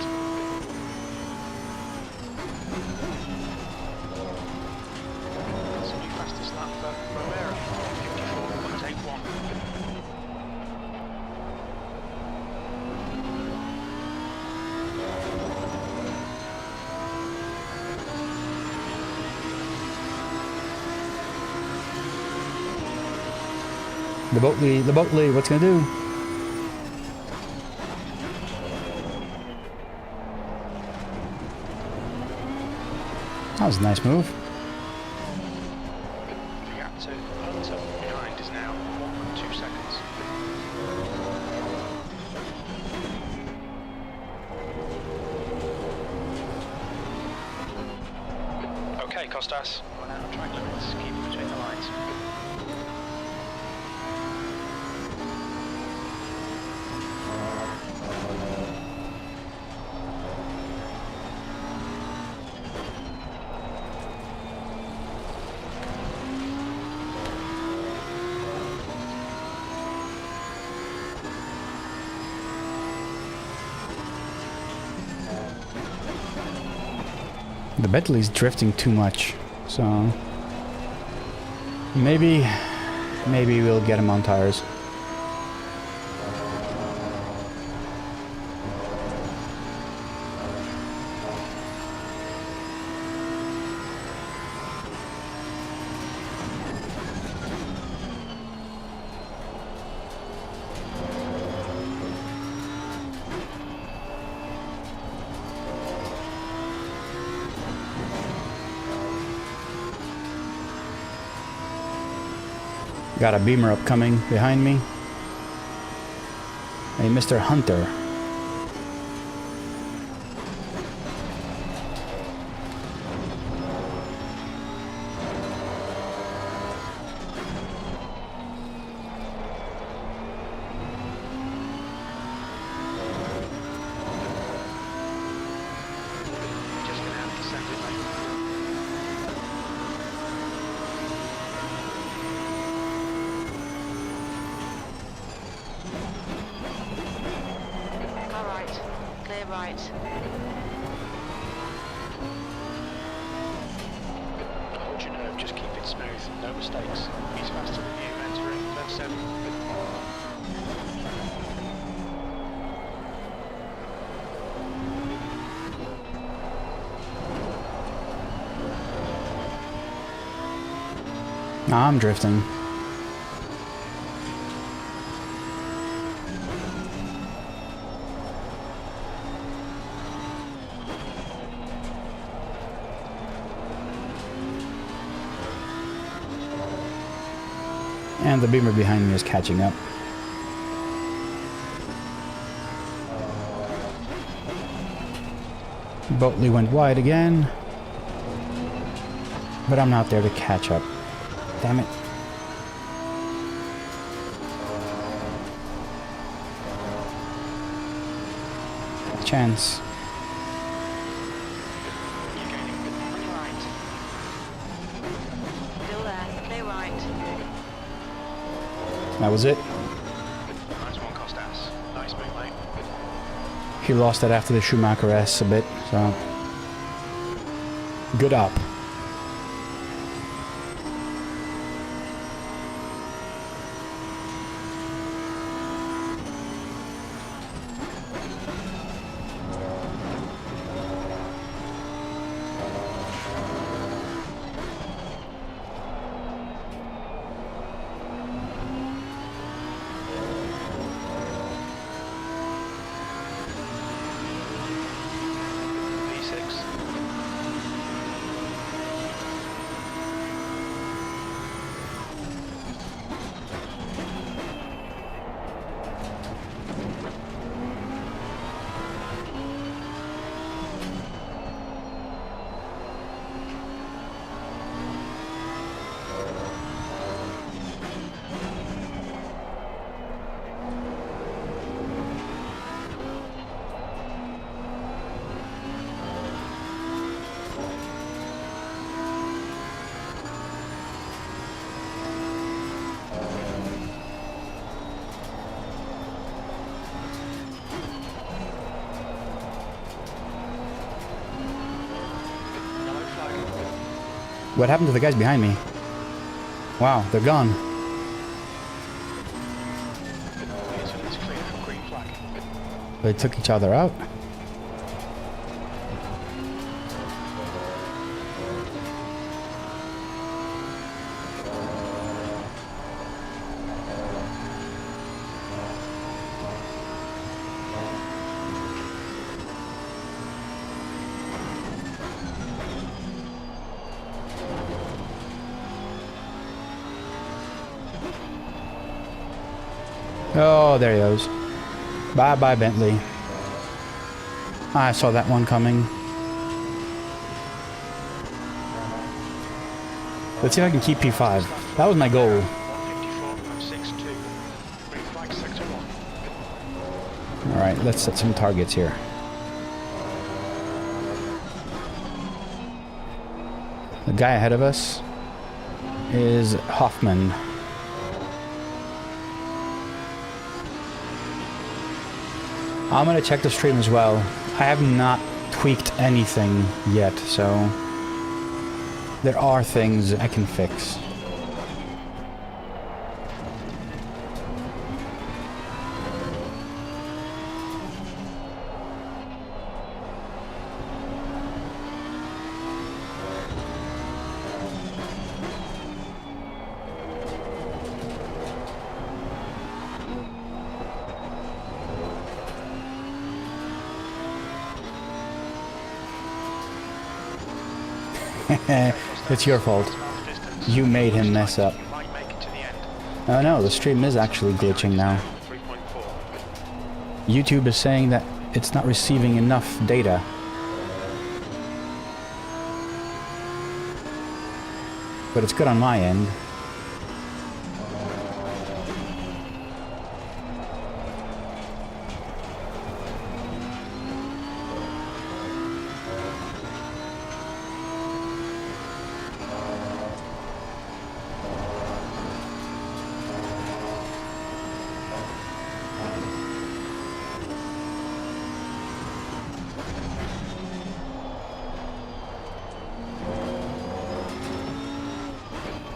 That's a new fastest lap for Romero. 54.81. The Boatley, what's gonna do? That was a nice move. The gap to Hunter behind is now 1.2 seconds. Okay, Costas. Run out of track limits. Keep it between the lines. The Bentley's drifting too much, so maybe we'll get him on tires. Got a Beamer upcoming behind me. Hey, Mr. Hunter. Just gonna have to send it later. Car right. Clear right. Hold your nerve, just keep it smooth, no mistakes. He's faster than you, entering turn 7. I'm drifting. And the beamer behind me is catching up. Boatley went wide again. But I'm not there to catch up. Damn it. Chance. On your right. Still there. Clear right. That was it. Nice one, Costas. Nice move, mate. He lost it after the Schumacher S a bit, so... Good up. V6. What happened to the guys behind me? Wow, they're gone. It's clear. Green flag. They took each other out. Oh, there he goes. Bye-bye, Bentley. I saw that one coming. Let's see if I can keep P5. That was my goal. 154.62. Green flag, sector 1. Alright, let's set some targets here. The guy ahead of us is Hoffman. I'm gonna check the stream as well. I have not tweaked anything yet, so there are things I can fix. It's your fault. You made him mess up. You might make it to the end. Oh no, the stream is actually glitching now. 3.4. YouTube is saying that it's not receiving enough data. But it's good on my end.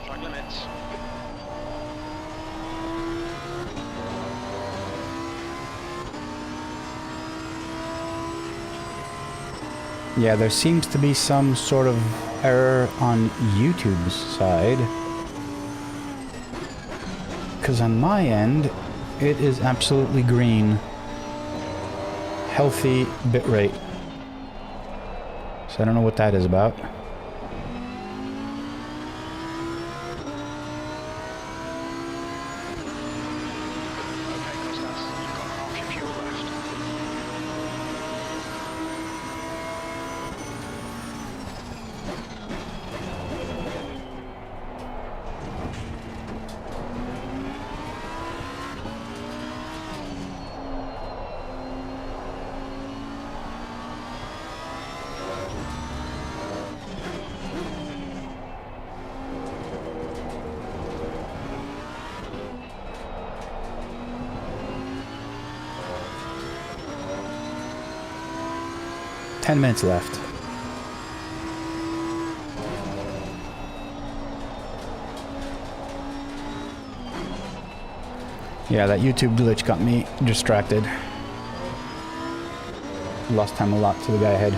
Track limits. Yeah, there seems to be some sort of error on YouTube's side. Because on my end, it is absolutely green. Healthy bitrate. So I don't know what that is about. 10 minutes left. Yeah, that YouTube glitch got me distracted. Lost time a lot to the guy ahead.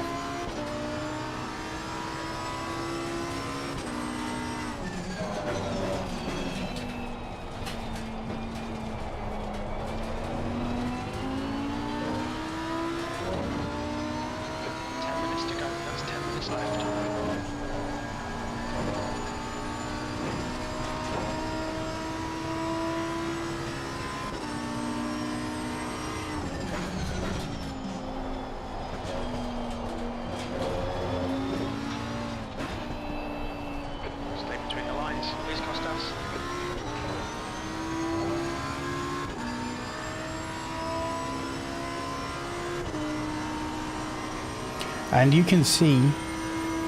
And you can see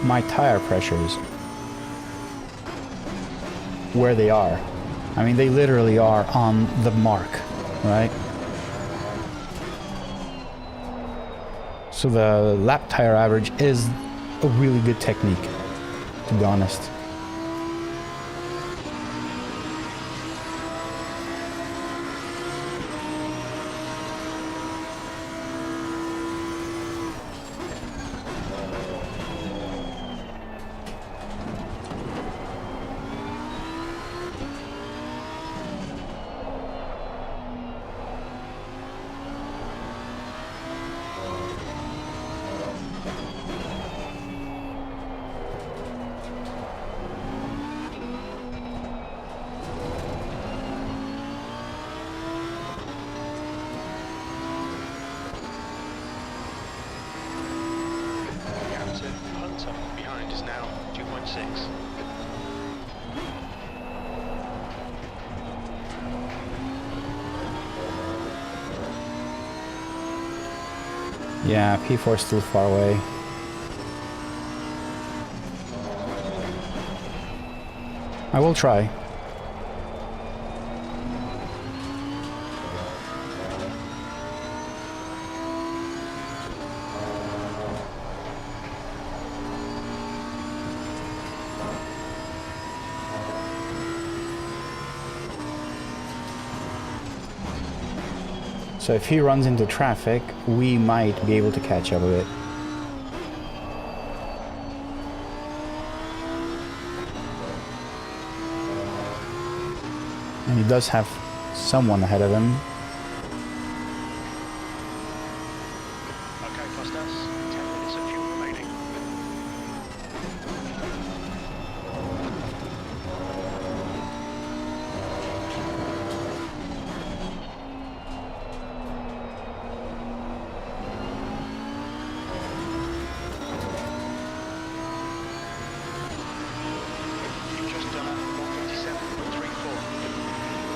my tire pressures, where they are. I mean, they literally are on the mark, right? So the lap tire average is a really good technique, to be honest. Behind is now 2.6. Yeah, P4 is still far away. I will try. So if he runs into traffic, we might be able to catch up a bit. And he does have someone ahead of him. Okay, Costas, 10 minutes of fuel remaining.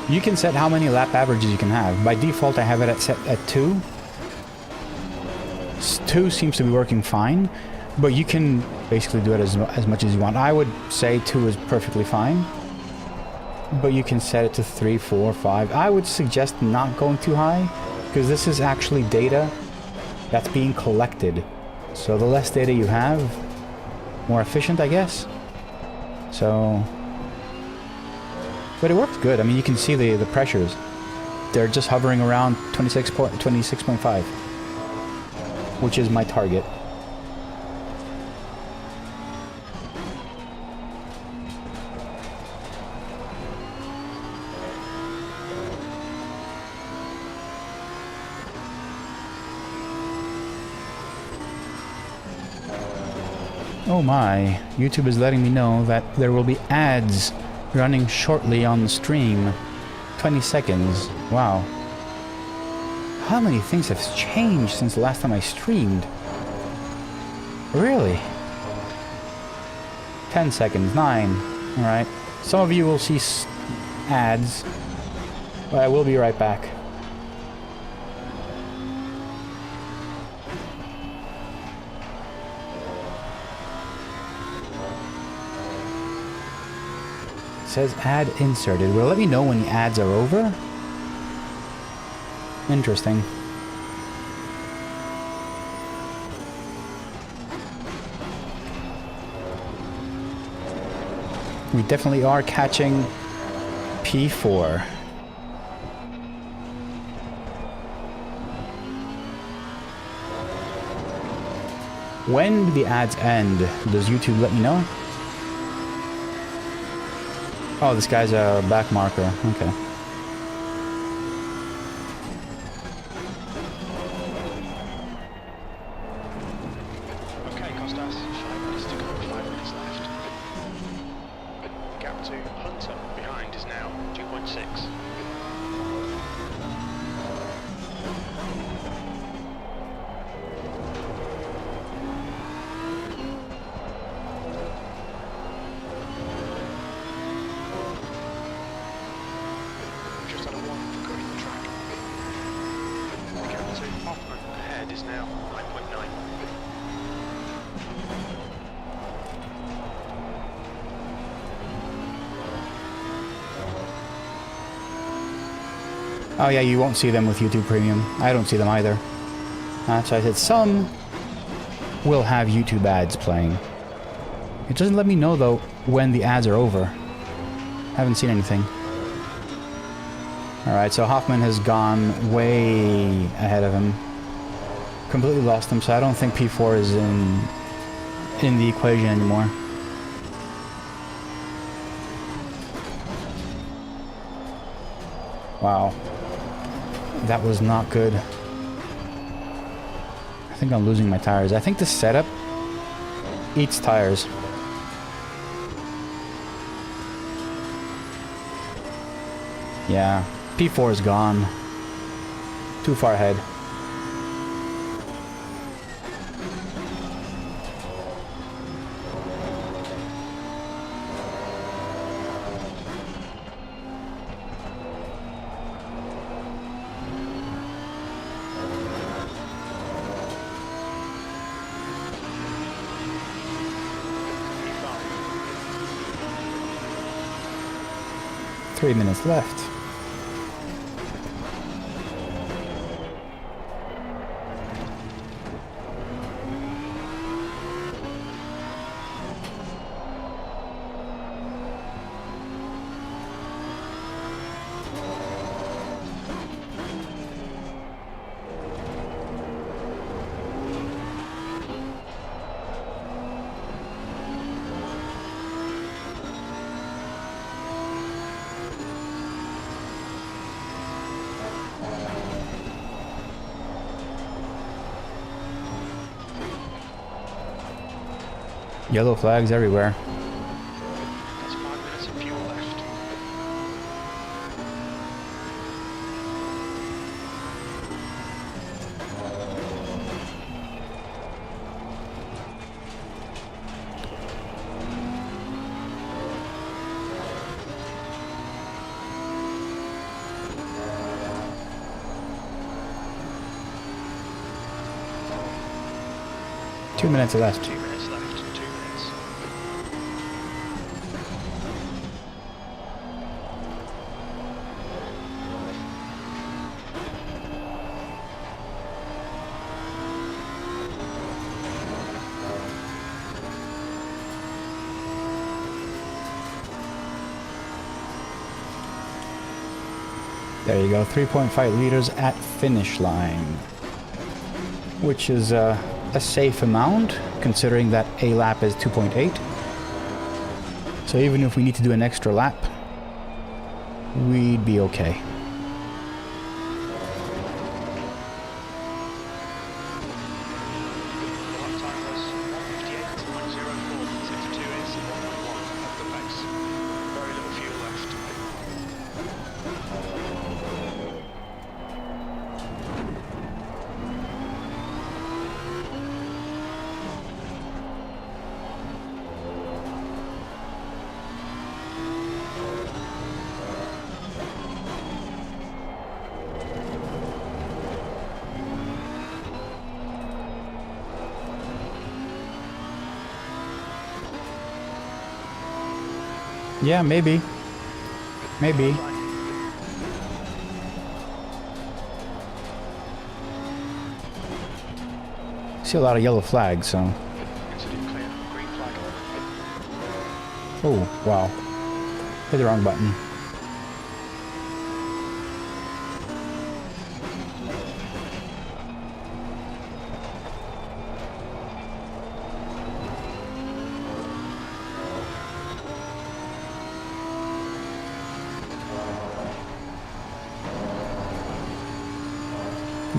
You can set how many lap averages you can have. By default, I have it set at 2. 2 seems to be working fine, but you can basically do it as much as you want. I would say 2 is perfectly fine, but you can set it to 3, 4, 5. I would suggest not going too high, because this is actually data that's being collected. So the less data you have, more efficient, I guess. So... but it works good. I mean, you can see the pressures. They're just hovering around 26.5, which is my target. Oh my, YouTube is letting me know that there will be ads running shortly on the stream. 20 seconds. Wow. How many things have changed since the last time I streamed? Really? 10 seconds. 9. Alright. Some of you will see ads, but I will be right back. Says ad inserted. Will it let me know when the ads are over? Interesting. We definitely are catching P4. When do the ads end? Does YouTube let me know? Oh, this guy's a back marker. Okay. Okay, Costas, 5 minutes to go, 5 minutes left. The gap to Hunter behind is now 2.6. Just had a 1 for cutting the track. The gap to Hoffman ahead is now 9.9. Oh yeah, you won't see them with YouTube Premium. I don't see them either. So I said some will have YouTube ads playing. It doesn't let me know though when the ads are over. Haven't seen anything. Alright, so Hoffman has gone way ahead of him. Completely lost him, so I don't think P4 is in the equation anymore. Wow. That was not good. I think I'm losing my tires. I think the setup eats tires. Yeah, P4 is gone. Too far ahead. P5. 3 minutes left. Yellow flags everywhere. That's 5 minutes of fuel left. Two minutes left. 2 minutes left. 2 minutes. There you go, 3.5 liters at finish line. Which is a safe amount, considering that a lap is 2.8. So even if we need to do an extra lap, we'd be okay. The lap time was 1:58.04. Sector 2 is 1.1 off the pace. Very little fuel left. Yeah, maybe. Maybe. See a lot of yellow flags, so. Incident clear. Green flag. Oh, wow. Hit the wrong button.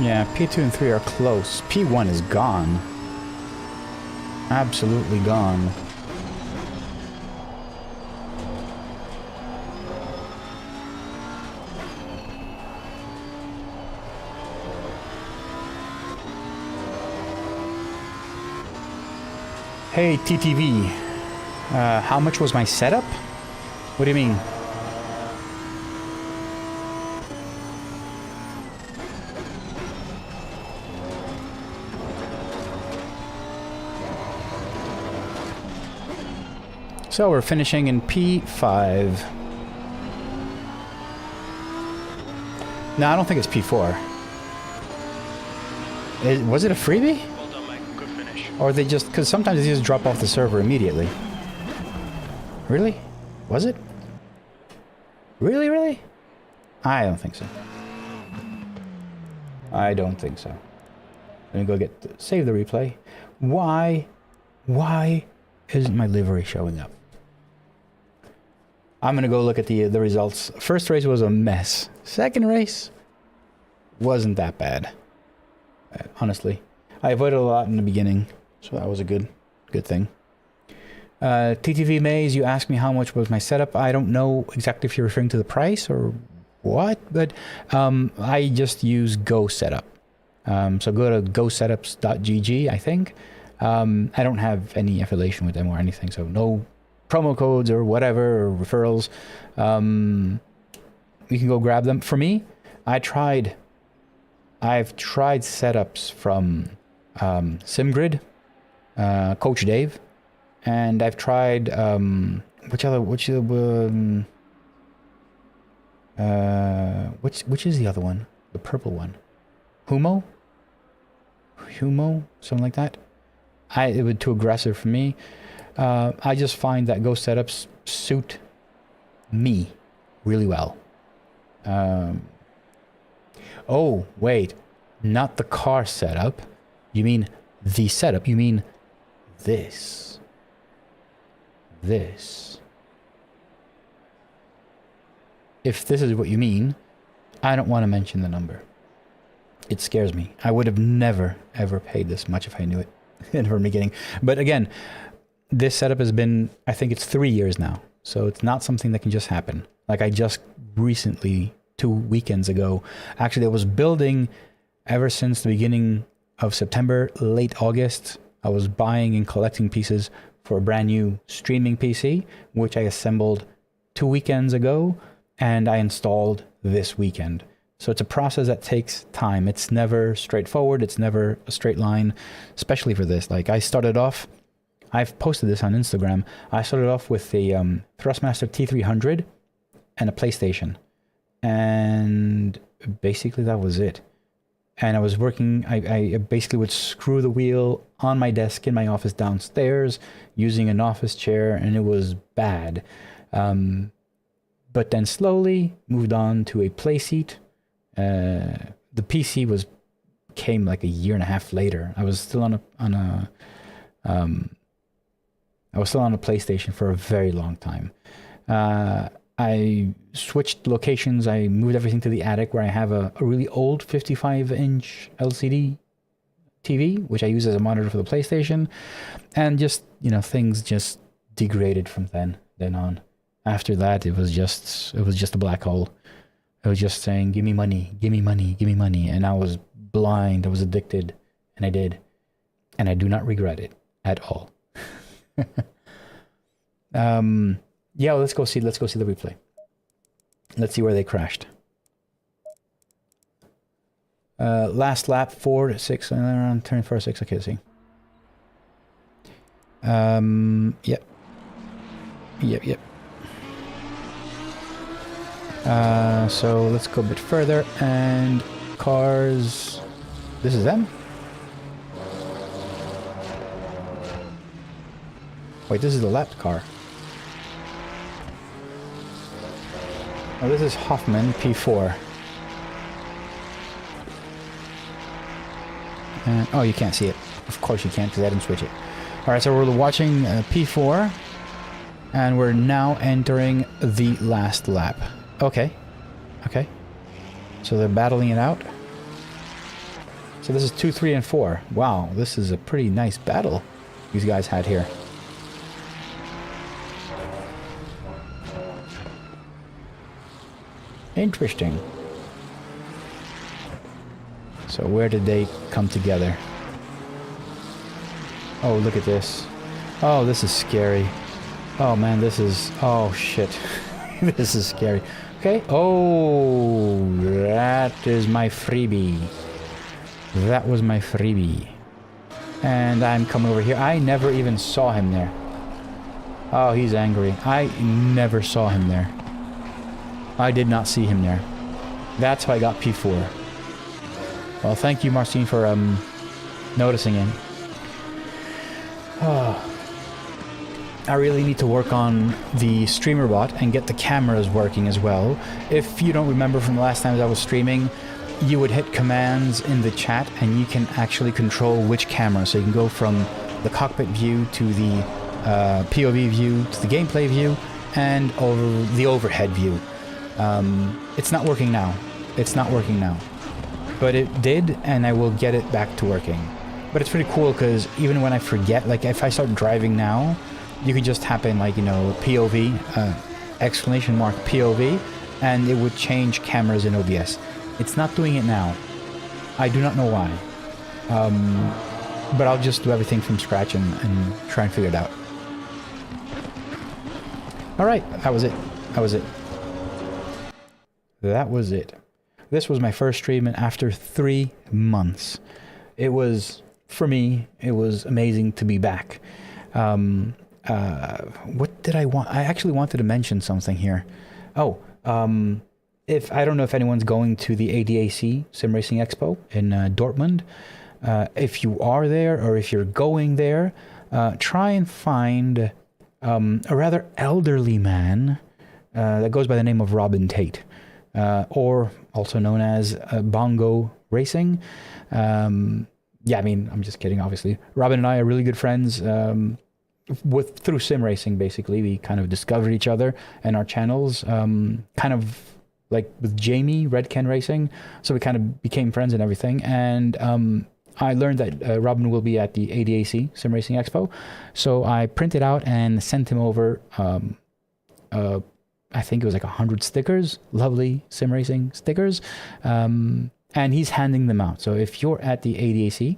Yeah, P2 and 3 are close. P1 is gone. Absolutely gone. Hey, TTV. How much was my setup? What do you mean? So we're finishing in P5. No, I don't think it's P4. Was it a freebie? Well done, mate. Good finish. Or they just... Because sometimes they just drop off the server immediately. Really? Was it? Really, really? I don't think so. I don't think so. Let me go save the replay. Why isn't my livery showing up? I'm gonna go look at the results. First race was a mess. Second race wasn't that bad. Honestly, I avoided a lot in the beginning, so that was a good thing. TTV Maze, you asked me how much was my setup. I don't know exactly if you're referring to the price or what, but I just use Go Setup. So go to gosetups.gg, I think. I don't have any affiliation with them or anything, so no promo codes or whatever, or referrals. You can go grab them. For me, I've tried setups from SimGrid, Coach Dave, and I've tried which is the other one? The purple one. Humo, something like that. It was too aggressive for me. I just find that Go setups suit me really well. Oh, wait. Not the car setup. You mean the setup. You mean this. This. If this is what you mean, I don't want to mention the number. It scares me. I would have never, ever paid this much if I knew it from the beginning. But again, this setup has been, I think it's 3 years now. So it's not something that can just happen. Like I just recently, 2 weekends ago, actually I was building ever since the beginning of September, late August. I was buying and collecting pieces for a brand new streaming PC, which I assembled 2 weekends ago and I installed this weekend. So it's a process that takes time. It's never straightforward. It's never a straight line, especially for this. Like I started off, I've posted this on Instagram. I started off with the Thrustmaster T300 and a PlayStation. And basically that was it. And I was working, I basically would screw the wheel on my desk in my office downstairs using an office chair, and it was bad. But then slowly moved on to a play seat. The PC came like a year and a half later. I was still on a PlayStation for a very long time. I switched locations. I moved everything to the attic where I have a really old 55-inch LCD TV, which I use as a monitor for the PlayStation. And just, things just degraded from then on. After that, it was just a black hole. It was just saying, give me money, give me money, give me money. And I was blind. I was addicted. And I did. And I do not regret it at all. Yeah, let's go see the replay. Let's see where they crashed. Last lap 4 to 6 around turn 4 6. Okay, let's see. Yep. So let's go a bit further and cars. This is them. Wait, this is the lap car. Now this is Hoffman P4. And, oh, you can't see it. Of course you can't because I didn't switch it. Alright, so we're watching P4. And we're now entering the last lap. Okay. Okay. So they're battling it out. So this is 2, 3, and 4. Wow, this is a pretty nice battle these guys had here. Interesting. So where did they come together? Oh, look at this. Oh, this is scary. Oh man, this is... oh shit. This is scary. Okay. Oh, that is my freebie. That was my freebie. And I'm coming over here. I never even saw him there. Oh, he's angry. I never saw him there. I did not see him there. That's how I got P4. Well, thank you, Marcin, for noticing him. Oh. I really need to work on the streamer bot and get the cameras working as well. If you don't remember from the last times I was streaming, you would hit commands in the chat and you can actually control which camera. So you can go from the cockpit view to the POV view to the gameplay view and over the overhead view. It's not working now. It's not working now. But it did, and I will get it back to working. But it's pretty cool because even when I forget, like if I start driving now, you could just tap in like, you know, POV, exclamation mark POV, and it would change cameras in OBS. It's not doing it now. I do not know why. But I'll just do everything from scratch and try and figure it out. Alright, that was it. That was it. That was it. This was my first stream after 3 months. It was, for me, it was amazing to be back. What did I want? I actually wanted to mention something here. Oh, if I don't know if anyone's going to the ADAC Simracing Expo in Dortmund. If you are there or if you're going there, try and find a rather elderly man that goes by the name of Robin Tate, or also known as Bongo Racing. Yeah, I mean, I'm just kidding, obviously. Robin and I are really good friends. Through sim racing, basically, we kind of discovered each other and our channels, kind of like with Jamie, Red Ken Racing. So we kind of became friends and everything. And I learned that Robin will be at the ADAC Sim Racing Expo. So I printed out and sent him over, I think it was like 100 stickers, lovely sim racing stickers. And he's handing them out. So if you're at the ADAC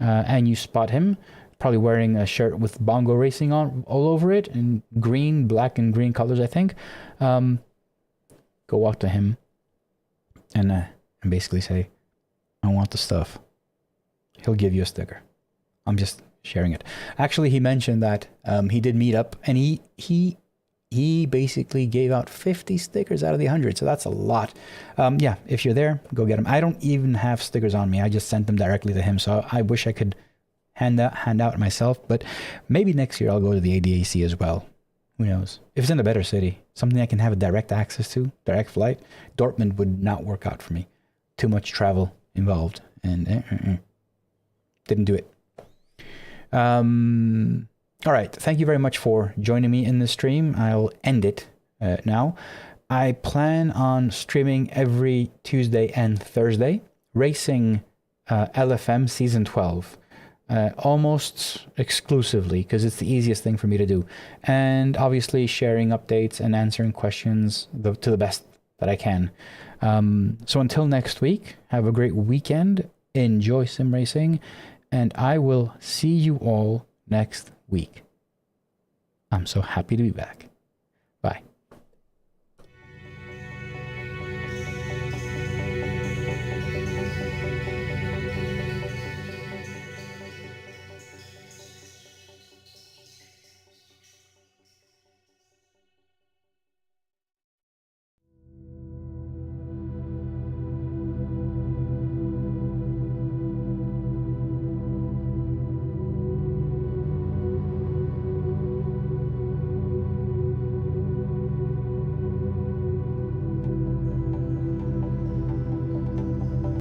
and you spot him, probably wearing a shirt with Bongo Racing on all over it in green, black and green colors, I think. Go walk to him and basically say, I want the stuff. He'll give you a sticker. I'm just sharing it. Actually, he mentioned that he did meet up and he basically gave out 50 stickers out of the 100. So that's a lot. Yeah, if you're there, go get them. I don't even have stickers on me. I just sent them directly to him. So I wish I could hand out myself, but maybe next year I'll go to the ADAC as well. Who knows? If it's in a better city, something I can have a direct access to, direct flight. Dortmund would not work out for me. Too much travel involved, and didn't do it. All right, thank you very much for joining me in this stream. I'll end it now. I plan on streaming every Tuesday and Thursday, racing LFM Season 12. Almost exclusively, because it's the easiest thing for me to do. And obviously sharing updates and answering questions to the best that I can. So until next week, have a great weekend. Enjoy sim racing. And I will see you all next week. I'm so happy to be back. Bye.